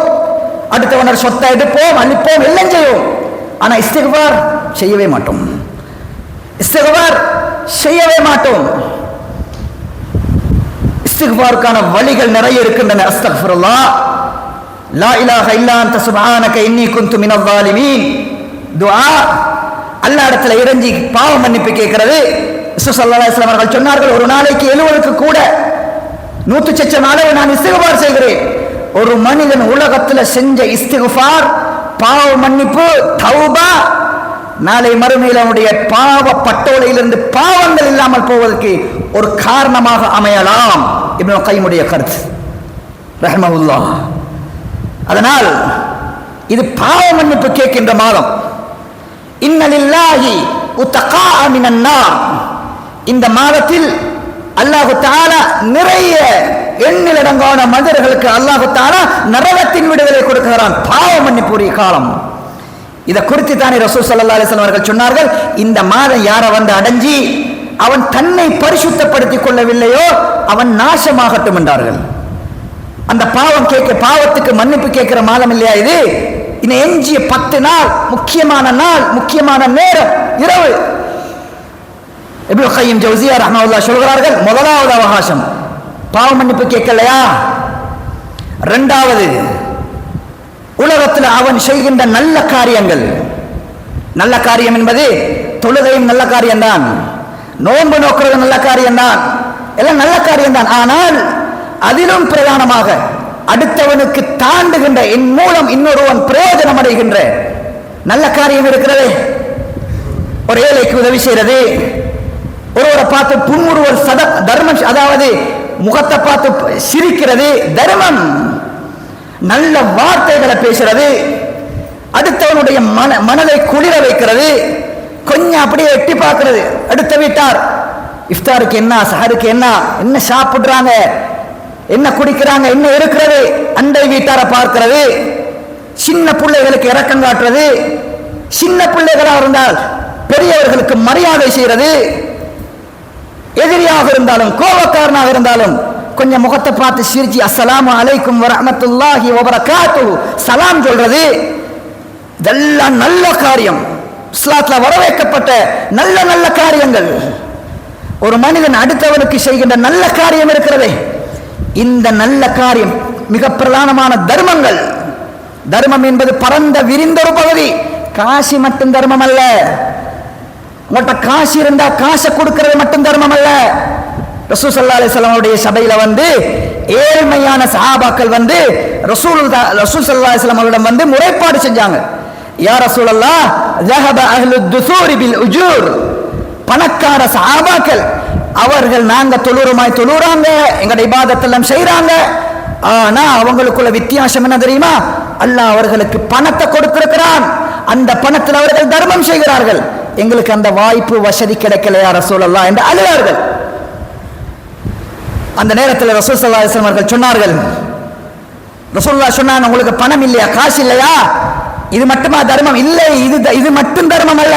அடுத்தவனர் சொத்தை எடுப்போம், அழிப்போம், எல்லாம் செய்வோம். ஆனா இஸ்திக்ஃபார் செய்யவே மாட்டோம். இஸ்திக்ஃபார் செய்யவே மாட்டோம். இஸ்திக்ஃபாருக்கான வழிகள் நிறைய இருக்கின்றன. அஸ்தக்ஃபிருல்லாஹ், லா இலாஹ இல்லா அன்த சுப்ஹானக இன்னி குன்து மினல் ஸாலிமீன் துஆ, அல்லாஹ் இடத்துல இறங்கி பாவ மன்னிப்பு கேட்கிறது. ரசூல் ஸல்லல்லாஹு அலைஹி வஸல்லம் அவர்கள் சொன்னார்கள், ஒரு நாளைக்கு 70க்கு கூட 100 சச்சம் அளவு நான் இஸ்திக்ஃபார் செய்கிறேன். ஒரு மனிதன் உலகத்துல செஞ்ச இஸ்திக்ஃபார், பாவ மன்னிப்பு, தௌபா, நாளை மறுமையில் அவனுடைய பாவ பட்டோலையிலிருந்து பாவங்கள் இல்லாமல் போவதற்கு ஒரு காரணமாக அமையலாம். இப்னு கய்யிமுடைய கருத்து ரஹ்மஹுல்லாஹ். அதனால் இது பாவ மன்னிப்பு கேட்கின்ற மாதம். இன்னலில்லாஹி உத்தகா மினன் நார், இந்த மாதத்தில் அல்லாஹு தஆலா நிறைய எண்ணிலடங்கான மனிதர்களுக்கு அல்லாஹு தஆலா நரகத்தின் விடுதலை கொடுக்கிறான். பாவ மன்னிப்புரிய காலம். இதை குறித்து தானே ரசூல் ஸல்லல்லாஹு அலைஹி வஸல்லம் அவர்கள் சொன்னார்கள், இந்த மாதம் யாரை வந்து அடைஞ்சி அவன் தன்னை பரிசுத்தப்படுத்திக் கொள்ளவில்லையோ அவன் நாசமாகட்டும் என்றார்கள். அந்த பாவத்துக்கு மன்னிப்பு கேட்கிற மாதம் இல்லையா இது? இன்னும் எஞ்சிய 10 நாள், முக்கியமான நாள், முக்கியமான நேரம் இரவு. இப்னு கய்யிம் ஜௌஸியா ரஹ்மஹுல்லாஹ் சொல்கிறார்கள், முதலாவது அவகாசம் பாவ மன்னிப்பு கேட்கலையா? 2வது உலகத்தில் அவன் செய்கின்ற நல்ல காரியங்கள். நல்ல காரியம் என்பது தொழுகையும் நல்ல காரியம்தான், நோன்பு நோக்கிறது நல்ல காரியம்தான், எல்லாம் நல்ல காரியம்தான். ஆனால் அதிலும் பிரதானமாக அடுத்தவனுக்கு தாண்டுகின்ற, என் மூலம் இன்னொருவன் பிரயோஜனம் அடைகின்ற நல்ல காரியம் இருக்கிறது. ஒரு ஏழைக்கு உதவி செய்யறது, ஒருவரை பார்த்து புன்முறுவல், தர்மம், அதாவது முகத்தை பார்த்து சிரிக்கிறது தர்மம், நல்ல வார்த்தைகளை பேசுறது, அடுத்தவனுடைய மனதை குளிர வைக்கிறது, கொஞ்சம் அப்படியே எட்டி பார்க்கிறது. அடுத்த வீட்டார் இஃப்தாருக்கு என்ன, சஹருக்கு என்ன, என்ன சாப்பிடுறாங்க, என்ன குடிக்கிறாங்க, என்ன இருக்கிறது, அண்டை வீட்டாரை பார்க்கிறது, சின்ன பிள்ளைகளுக்கு இரக்கம் காட்டுறது, சின்ன பிள்ளைகளாக இருந்தால் பெரியவர்களுக்கு மரியாதை செய்யறது, எதிரியாக இருந்தாலும் கோபக்காரனாக இருந்தாலும் கொஞ்சம் முகத்தை பார்த்து சிரிச்சு அஸ்ஸலாமு அலைக்கும் வரஹ்மத்துல்லாஹி வபரகாத்துஹு சலாம் சொல்றது, இதெல்லாம் நல்ல காரியம். இஸ்லாத்துல வரவேற்கப்பட்ட நல்ல நல்ல காரியங்கள். ஒரு மனிதன் அடுத்தவனுக்கு செய்கின்ற நல்ல காரியம் இருக்கிறதே, இந்த நல்ல காரியம் மிக பிரதானமான தர்மங்கள். தர்மம் என்பது பரந்த விரிந்த ஒரு பகுதி. காசி மட்டும் தர்மம் அல்ல. உங்கள்கிட்ட காசு இருந்தா காசை கொடுக்கிறது மட்டும் தர்மம் அல்ல. ரசூல் ஸல்லல்லாஹு அலைஹி வஸல்லம் உடைய சபையில ஏழ்மையான சஹாபாக்கள் ரசூல் ஸல்லல்லாஹு அலைஹி வஸல்லம் அவரிடம் முறைப்பாடு செஞ்சாங்க. யா ரசூலல்லாஹ் ذهب اهل الدثور بالاجور. பணக்கார சஹாபாக்கள் அவர்கள் நாங்க தொழுறாங்க, எங்கட இபாதத் எல்லாம் செய்றாங்க. ஆனா அவங்களுக்குள்ள வித்தியாசம் என்ன தெரியுமா? அல்லாஹ் அவர்களுக்கு பணத்தை கொடுத்திருக்கிறான், அந்த பணத்தில் அவர்கள் தர்மம் செய்கிறார்கள். எங்களுக்கு அந்த வாய்ப்பு வசதி கிடைக்கலையா ரசூலல்லாஹ் என்று அழுதார்கள். அந்த நேரத்தில் ரசூல் ஸல்லல்லாஹு அலைஹி வஸல்லம் அவர்கள் சொன்னார்கள், ரசூலுல்லாஹ் சொன்னாங்க, உங்களுக்கு பணம் இல்லையா, காசு இல்லையா, இது மட்டுமா தர்மம்? இல்லை, இது மட்டும் தர்மம் அல்ல.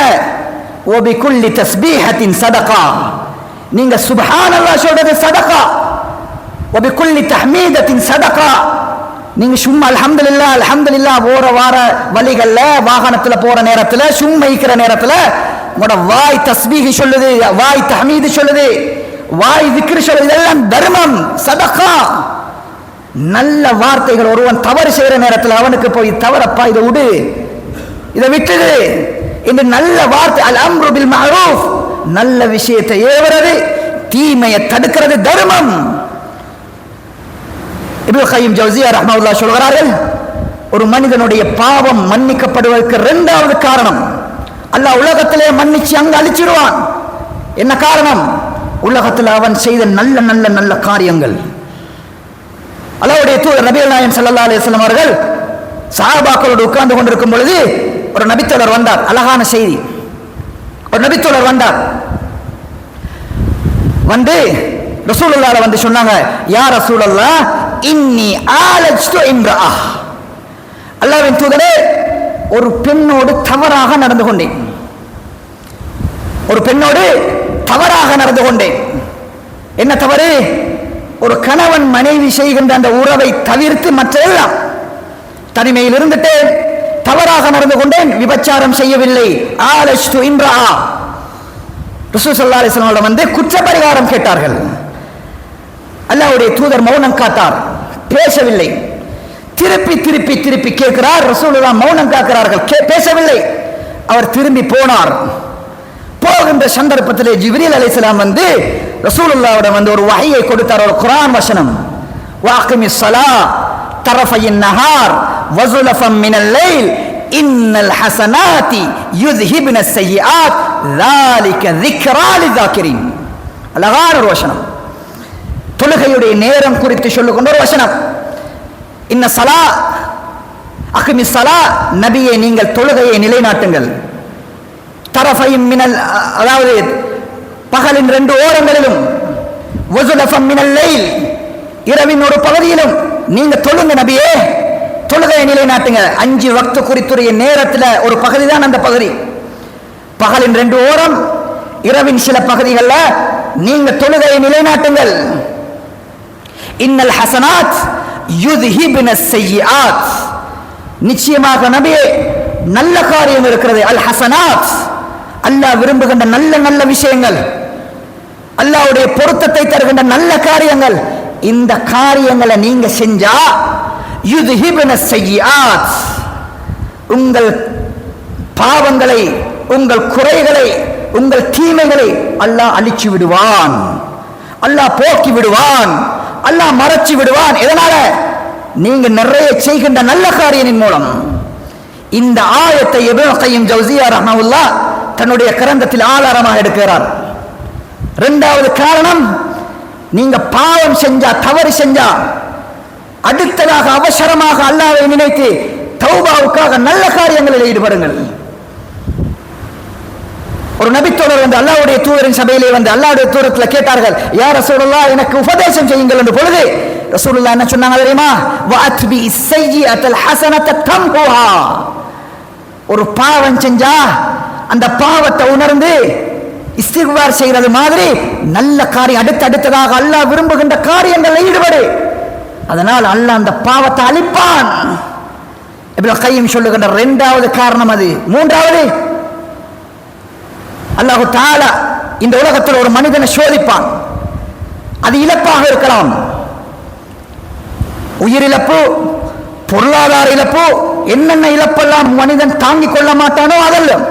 ஒபிகுல்லி தஸ்பீஹத்தின் சதகா, நீங்க சுப்ஹானல்லாஹ் சொல்றது சதகா. ஒபிகுல்லி தஹ்மீதத்தின் சதகா, நீங்க சும்மா அல்ஹம்துலில்லாஹ் அல்ஹம்துலில்லாஹ் போற வார வழிகள்ல வாகனத்துல போற நேரத்துல சும்மா இருக்கிற நேரத்துல உங்களோட வாய் தஸ்பீஹ் சொல்லுது, வாய் தஹ்மீது சொல்லுது, வாய் திக்ர் சொல்லுது, இதெல்லாம் தர்மம், சதகா. நல்ல வார்த்தைகள், ஒருவன் தவறு செய்யற நேரத்தில் அவனுக்கு போய் தவறப்பா இதை விடு, இதை விட்டுடு என்று நல்ல வார்த்தை, அல் அம்ரு பில் மஅரூஃப், நல்ல விஷயத்தை ஏவுறது, தீமையை தடுக்கிறது தர்மம். இப்னு கய்யிம் ஜௌஸிய்யா ரஹ்மத்துல்லாஹி சொல்கிறார்கள், ஒரு மனிதனுடைய பாவம் மன்னிக்கப்படுவதற்கு இரண்டாவது காரணம், அல்லாஹ் உலகத்திலே மன்னிச்சு அங்க அழிச்சிடுவான். என்ன காரணம்? உலகத்தில் அவன் செய்த நல்ல நல்ல நல்ல காரியங்கள். அல்லாஹ்வுடைய தூதர் நபிகள் நாயகம் ஸல்லல்லாஹு அலைஹி வஸல்லம் அவர்கள் சஹாபாக்களோடு உட்கார்ந்து கொண்டிருக்கும் பொழுது ஒரு நபித்தோழர் வந்தார். அழகான செய்தி. ஒரு நபித்தோழர் வந்தார், ரசூலுல்லாஹ் சொன்னாங்க, யா ரசூலல்லாஹ் இன்னி ஆலஜ்து இம்ரா, அல்லாஹ்வின் தூதரே ஒரு பெண்ணோடு தவறாக நடந்து கொண்டேன், ஒரு பெண்ணோடு தவறாக நடந்து கொண்டேன். என்ன தவறு? ஒரு கணவன் மனைவி செய்கின்ற அந்த உறவை தவிர்த்து மற்ற எல்லாம், தனிமையில் இருந்துட்டேன், தவறாக நடந்து கொண்டேன், விபச்சாரம் செய்யவில்லை. ஆலஜ்து இம்ரா. ரசூல் ஸல்லல்லாஹு அலைஹி வஸல்லம் குற்ற பரிகாரம் கேட்டார்கள். அல்லாஹ்வுடைய தூதர் மௌனம் காத்தார், பேசவில்லை. திருப்பி திருப்பி திருப்பி கேட்கிறார், ரசூலுல்லாஹ் மௌனம் காக்கிறார்கள், பேசவில்லை. அவர் திரும்பி போனார். போகின்ற சந்தர்ப்பத்திலே ஜிப்ரீல் அலைஹிஸ்ஸலாம் ரசூலுல்லாஹ்விடம் ஒரு வஹியை கொடுத்தார், ஒரு குர்ஆன் வசனம். வாகிமிஸ் ஸலா தரஃபைன் நஹார் வஸுலஃபம் மினல் லைல் இன்னல் ஹஸனாத்தி யுத்ஹிப்னஸ் ஸய்யிஆத் ذلك ذிக்ரா லிذாக்கிரின். அழகான ஒரு வசனம், தொழுகையுடைய நேரம் குறித்து சொல்லுகின்ற ஒரு வசனம். இன்ன ஸலா அகிமிஸ் ஸலா, நபியே நீங்கள் தொழுகையை நிலைநாட்டுங்கள். தரஃபைன் மினல், அதாவது பகலின் 2 ஓரங்களிலும், வஸுலஃபம் மினல் லைல், இரவின் ஒரு பகுதியிலும் நீங்க தொழுங்க நபியே, தொழுகையை நிலைநாட்டுங்க. 5 வக்து குறித்துடைய நேரத்தில் ஒரு பகுதி தான் அந்த பகுதி. பகலின் 2 ஓரம், இரவின் சில பகுதிகளில் நீங்க தொழுகையை நிலைநாட்டுங்கள். இன்னல் ஹஸனாத் யுத்ஹிப்னஸ் ஸய்யிஆத், நிச்சயமாக நபியே நல்ல காரியம் இருக்கிறது. அல் ஹஸனாத், அல்லாஹ் விரும்புகின்ற நல்ல நல்ல விஷயங்கள், அல்லாஹ்வுடைய பொருத்தத்தை தருகின்ற நல்ல காரியங்கள், இந்த காரியங்களை நீங்க செஞ்சா யுத்ஹிப்னஸ் ஸய்யிஆத், உங்கள் பாவங்களை, உங்கள் குறைகளை, உங்கள் தீமைகளை அல்லாஹ் அழிச்சு விடுவான், அல்லாஹ் போக்கி விடுவான், அல்லாஹ் மறைச்சு விடுவான். எதனால? நீங்க நிறைய செய்கின்ற நல்ல காரியத்தின் மூலம். இந்த ஆயத்தை இப்னு கய்யிம் ஜௌஸிய்யா ரஹ்மத்துல்லாஹ் தன்னுடைய கிரந்தத்தில் ஆதாரமாக எடுக்கிறார். இரண்டாவது காரணம், நீங்க பாவம் செஞ்சா, தவறு செஞ்சா, அடுத்ததாக அவசரமாக அல்லாஹ்வை நினைத்து தௌபாவுக்காக நல்ல காரியங்களில் ஈடுபடுங்கள். ஒரு நபித்தோழர் அல்லாஹ்வுடைய தூதரின் சபையிலே அல்லாஹ்வுடைய தூதரத்தில் கேட்டார்கள், யா ரசூலுல்லாஹ் எனக்கு உபதேசம் செய்யுங்கள் என்று பொழுது ரசூலுல்லாஹ் என்ன சொன்னாங்க தெரியுமா? வஅத்பி ஸய்யிஅத்தல் ஹஸனத தம்ஹுஹா, ஒரு பாவம் செஞ்சா அந்த பாவத்தை உணர்ந்து இஸ்திக்பார் செய்கிறது மாதிரி நல்ல காரியம், அடுத்ததாக அல்லாஹ் விரும்புகின்ற காரியங்களில் ஈடுபடு, அதனால் அல்லாஹ் அந்த பாவத்தை அழிப்பான். இப்னு கய்யிம் சொல்லுகின்ற இரண்டாவது காரணம் அது. மூன்றாவது, அல்லாஹ் தஆலா இந்த உலகத்தில் ஒரு மனிதனை சோதிப்பான். அது இழப்பாக இருக்கலாம், உயிரிழப்பு, பொருளாதார இழப்பு, என்னென்ன இழப்பெல்லாம் மனிதன் தாங்கிக் கொள்ள மாட்டானோ அதெல்லாம்.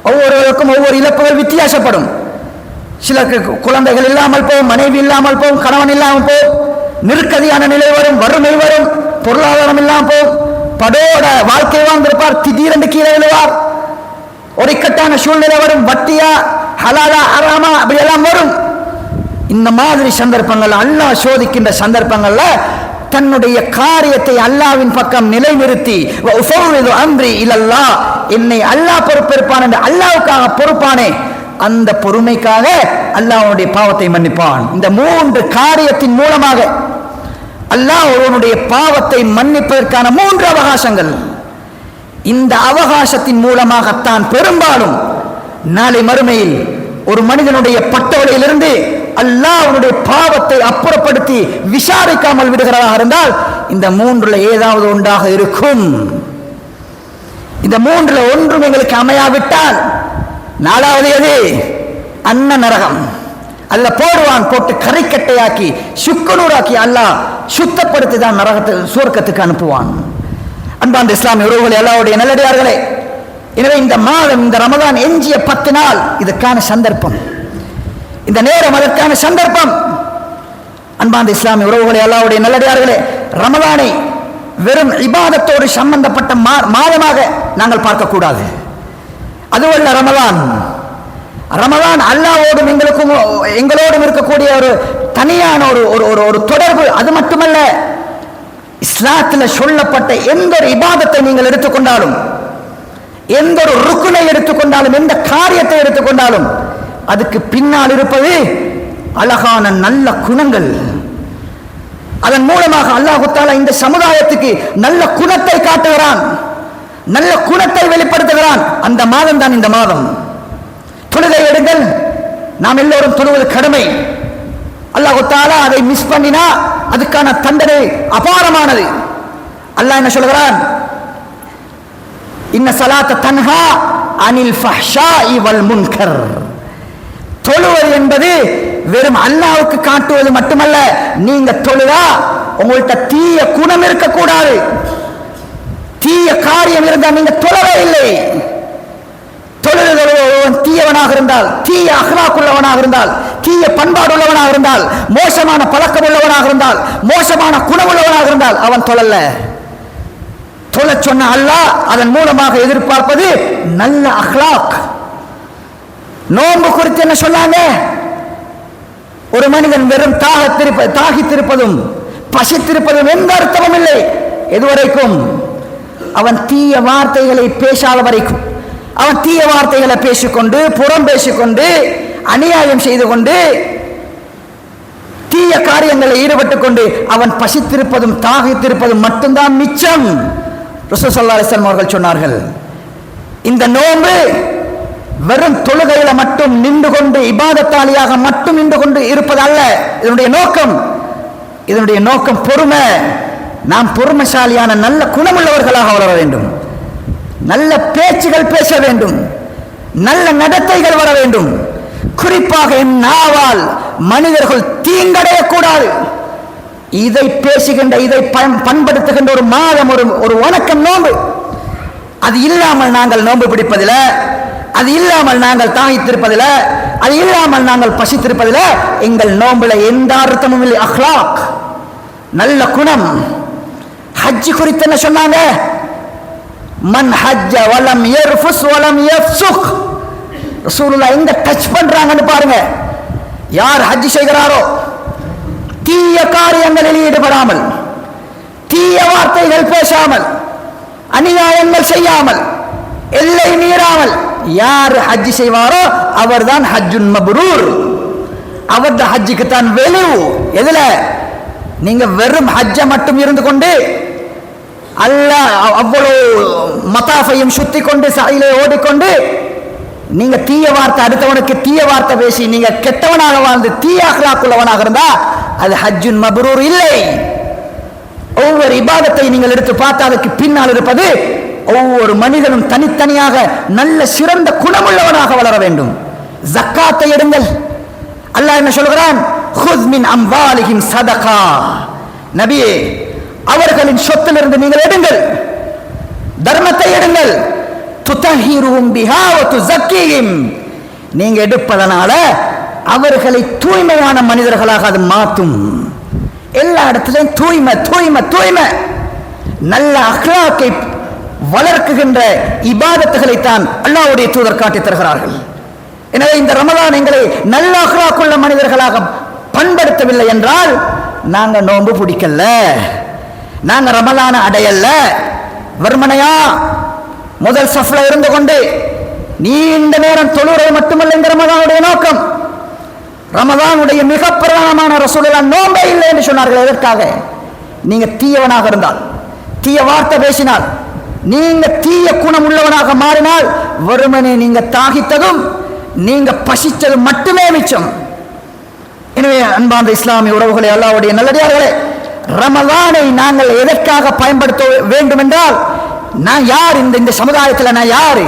ஒவ்வொருவருக்கும் ஒவ்வொரு இழப்புகள் வித்தியாசப்படும். சிலருக்கு குழந்தைகள் இல்லாமல் போகும், மனைவி இல்லாமல் போகும், கணவன் இல்லாமல் போகும், நெருக்கடியான நிலை வரும், வறுமை வரும், பொருளாதாரம் இல்லாமல் போகும், படோட வாழ்க்கை வாழ்ந்திருப்பார், திடீரென்று கீழே விழுவார், ஒரு இக்கட்டான சூழ்நிலை வரும், வட்டியா ஹலாலா ஹராமா அப்படி எல்லாம் வரும். இந்த மாதிரி சந்தர்ப்பங்கள், அல்லாஹ் சோதிக்கின்ற சந்தர்ப்பங்கள்ல தன்னுடைய காரியத்தை அல்லாஹ்வின் பக்கம் நிலைநிறுத்தி அம்ரி இலல்லாஹ், என்னை அல்லாஹ் பொறுப்பேற்பான் என்று அல்லாஹ்வுக்காக பொறுப்பானே, அந்த பொறுமைக்காக அல்லாஹ்வுடைய பாவத்தை மன்னிப்பான். இந்த 3 காரியத்தின் மூலமாக அல்லாஹ் ஒருவனுடைய பாவத்தை மன்னிப்பதற்கான 3 அவகாசங்கள். இந்த அவகாசத்தின் மூலமாகத்தான் பெரும்பாலும் நாளை மறுமையில் ஒரு மனிதனுடைய பட்டவளையிலிருந்து அல்லாஹ் அவனுடைய பாவத்தை அப்புறப்படுத்தி விசாரிக்காமல் விடுகிறதாக இருந்தால் இந்த 3ல் ஏதாவது ஒன்றாக இருக்கும். இந்த 3ல் ஒன்றும் எங்களுக்கு அமையாவிட்டால் 4வது எது? அன்ன நரகம். அல்ல போடுவான், போட்டு கரைக்கட்டையாக்கி சுக்குநூறாக்கி அல்லாஹ் சுத்தப்படுத்தி தான் நரகத்தில் சுவர்க்கத்துக்கு அனுப்புவான். அன்பார்ந்த இஸ்லாமிய உறவுகளே, அல்லாஹ்வுடைய நல்லடியார்களே, எனவே இந்த மாதம், இந்த ரமதான் எஞ்சிய 10 நாள் இதற்கான சந்தர்ப்பம், இந்த நேரம் அதற்கான சந்தர்ப்பம். அன்பார்ந்த இஸ்லாமிய உறவுகளே, அல்லாஹ்வுடைய நல்லடியார்களே, ரமதானை வெறும் இபாதத்தோடு சம்பந்தப்பட்ட மாதமாக நாங்கள் பார்க்கக்கூடாது. அதுவல்ல ரமதான். ரமதான் அல்லாஹ்வோடும் எங்களோடும் இருக்கக்கூடிய ஒரு தனியான ஒரு தொடர்பு. அது மட்டுமல்ல, இஸ்லாத்தில் சொல்லப்பட்ட எந்த ஒரு இபாதத்தை நீங்கள் எடுத்துக்கொண்டாலும், எந்த ஒரு ருக்குனை எடுத்துக்கொண்டாலும், எந்த காரியத்தை எடுத்துக்கொண்டாலும் அதுக்கு பின்னால் இருப்பது அழகான நல்ல குணங்கள். அதன் மூலமாக அல்லாஹ் தஆலா இந்த சமுதாயத்துக்கு நல்ல குணத்தை காட்டுகிறான், நல்ல குணத்தை வெளிப்படுத்துகிறான். அந்த மாதம் தான் இந்த மாதம். தொழுகை எடுங்கள், நாம் எல்லோரும் தொழுவது கடமை. அல்லாஹ் தஆலா அதை மிஸ் பண்ணினா அதுக்கான தண்டனை அபாரமானது. அல்லாஹ் என்ன சொல்கிறான்? இன்ன ஸலாத்த தன்ஹா அனில் ஃபஹ்ஷாஇ வல் முன்கர். தொழுவது என்பது வெறும் அல்லாஹ்வுக்கு காட்டுவது மட்டுமல்ல, நீங்க தொழுதா உங்கள்கிட்ட தீய குணம் இருக்கக்கூடாது, தீய காரியம் இருந்தால் நீங்க தொழவே இல்லை. தொழுவன் தீயவனாக இருந்தால், தீய அஹ்லாக் உள்ளவனாக இருந்தால், தீய பண்பாடு உள்ளவனாக இருந்தால், மோசமான பழக்கம் உள்ளவனாக இருந்தால், மோசமான குணம் உள்ளவனாக இருந்தால் அவன் தொழல்ல. தொழ சொன்ன அல்லாஹ் அதன் மூலமாக எதிர்பார்ப்பது நல்ல அஹ்லாக். நோன்பு குறித்து என்ன சொன்னாங்க? ஒரு மனிதன் வெறும் தாகித்திருப்பதும் பசித்திருப்பதும் எந்த அர்த்தமும் இல்லை எதுவரைக்கும் அவன் தீய வார்த்தைகளை பேசாத வரைக்கும். அவன் தீய வார்த்தைகளை பேசிக்கொண்டு, புறம் பேசிக்கொண்டு, அநியாயம் செய்து கொண்டு, தீய காரியங்களில் ஈடுபட்டுக் கொண்டு அவன் பசித்திருப்பதும் தாகித்திருப்பதும் மட்டும்தான் மிச்சம். ரசூல் ஸல்லல்லாஹு அலைஹி வஸல்லம் அவர்கள் சொன்னார்கள், இந்த நோன்பு வெறும் தொழுகையில மட்டும் நின்று கொண்டு, இபாதத்தாளியாக மட்டும் நின்று கொண்டு இருப்பது அல்ல. இதனுடைய நோக்கம் பொறுமை. நாம் பொறுமைசாலியான நல்ல குணமுள்ளவர்களாக வளர வேண்டும், நல்ல பேச்சுகள் பேச வேண்டும், நல்ல நடத்தைகள் வர வேண்டும். குறிப்பாக என் நாவால் மனிதர்கள் தீங்கடையக்கூடாது. இதை பேசுகின்ற, இதை பண்படுத்துகின்ற ஒரு மாதம், ஒரு வணக்கம் நோன்பு. அது இல்லாமல் நாங்கள் நோன்பு பிடிப்பதில்லை, அது இல்லாமல் நாங்கள் தாகித்திருப்பதில்லை, அது இல்லாமல் நாங்கள் பசித்திருப்பதில்லை. எங்கள் நோன்புல எந்த அர்த்தமும் இல்லை. அஹ்லாக், நல்ல குணம். ஹஜ் குறித்து என்ன சொன்னாங்க? மன் ஹஜ்ஜ வலம் யர்ஃபுஸ் வலம் யஃப்சுக். ரசூலுல்லாஹ் எங்க டச் பண்றாங்கன்னு பாருங்க. யார் ஹஜ் செய்கிறாரோ தீய காரியங்களில் ஈடுபடாமல், தீய வார்த்தைகள் பேசாமல், அநியாயங்கள் செய்யாமல், எல்லை மீறாமல் யார் ஹஜ் செய்வாரோ அவர்தான் ஹஜ்ஜுன் மப்ரூர். அவரது ஹஜ்ஜுக்கு தான் வெளிவு. எதுல? நீங்க வெறும் ஹஜ்ஜை மட்டும் இருந்து கொண்டு, அல்லாஹ் அவ்வளவு மதாஃபையும் சுத்தி கொண்டு, சாயிலே ஓடிக்கொண்டு, நீங்க தீய வார்த்தை, அடுத்தவனுக்கு தீய வார்த்தை பேசி நீங்க கெட்டவனாக வாழ்ந்து தீய அக்லாக் உள்ளவனாக இருந்தா அது ஹஜ்ஜுன் மப்ரூர் இல்லை. ஒவ்வொரு இபாதத்தை நீங்கள் எடுத்து பார்த்தா அதுக்கு பின்னால் இருப்பது ஒவ்வொரு மனிதனும் தனித்தனியாக நல்ல சிறந்த குணமுள்ளவனாக வளர வேண்டும். ஜக்காத்தை எடுங்கள். அல்லாஹ் என்ன சொல்கிறான்? ஹுஸ் மின் அம்வாலிஹிம் சதகா. நபியே, அவர்களின் சொத்திலிருந்து நீங்கள் எடுங்கள், தர்மத்தை எடுங்கள். துதஹிருஹும் பிஹா வ துஸக்கிஹிம், நீங்க எடுப்பதனால அவர்களை தூய்மையான மனிதர்களாக அது மாற்றும். எல்லா இடத்திலும் தூய்மை தூய்மை தூய்மை. நல்ல அக்லாக்கை வளர்க்குகின்ற இபாதத்துகளை தான் அல்லாஹ்வுடைய தூதர் காட்டி தருகிறார்கள். எனவே இந்த ரமலான் எங்களை நல்ல அக்லாக்குள்ள மனிதர்களாக பண்படுத்தவில்லை என்றால் நாங்க நோன்பு பிடிக்கல, நாங்க ரமலான அடையல்ல. வர்மனையா முதல் சஃப்ல இருந்து கொண்டு நீண்ட நேரம் தொழுகை மட்டுமல்ல இந்த ரமலானுடைய நோக்கம். ரமலானுடைய மிக பிரதானமான ரசூலுல்லாஹ் நோன்பே இல்லை என்று சொன்னார்கள். எதற்காக? நீங்க தீயவனாக இருந்தால், தீய வார்த்தை பேசினால், நீங்க தீய குணம் உள்ளவனாக மாறினால் வெறுமனே நீங்க தாகித்ததும் நீங்க பசித்ததும் மட்டுமே மிச்சம். எனவே அன்பார்ந்த இஸ்லாமிய உறவுகளே, அல்லாஹ்வுடைய நல்லடியார்களே, ரமலானை நாங்கள் எதற்காக பயன்படுத்த வேண்டும் என்றால், நான் யார், இந்த சமுதாயத்தில் நான் யாரு,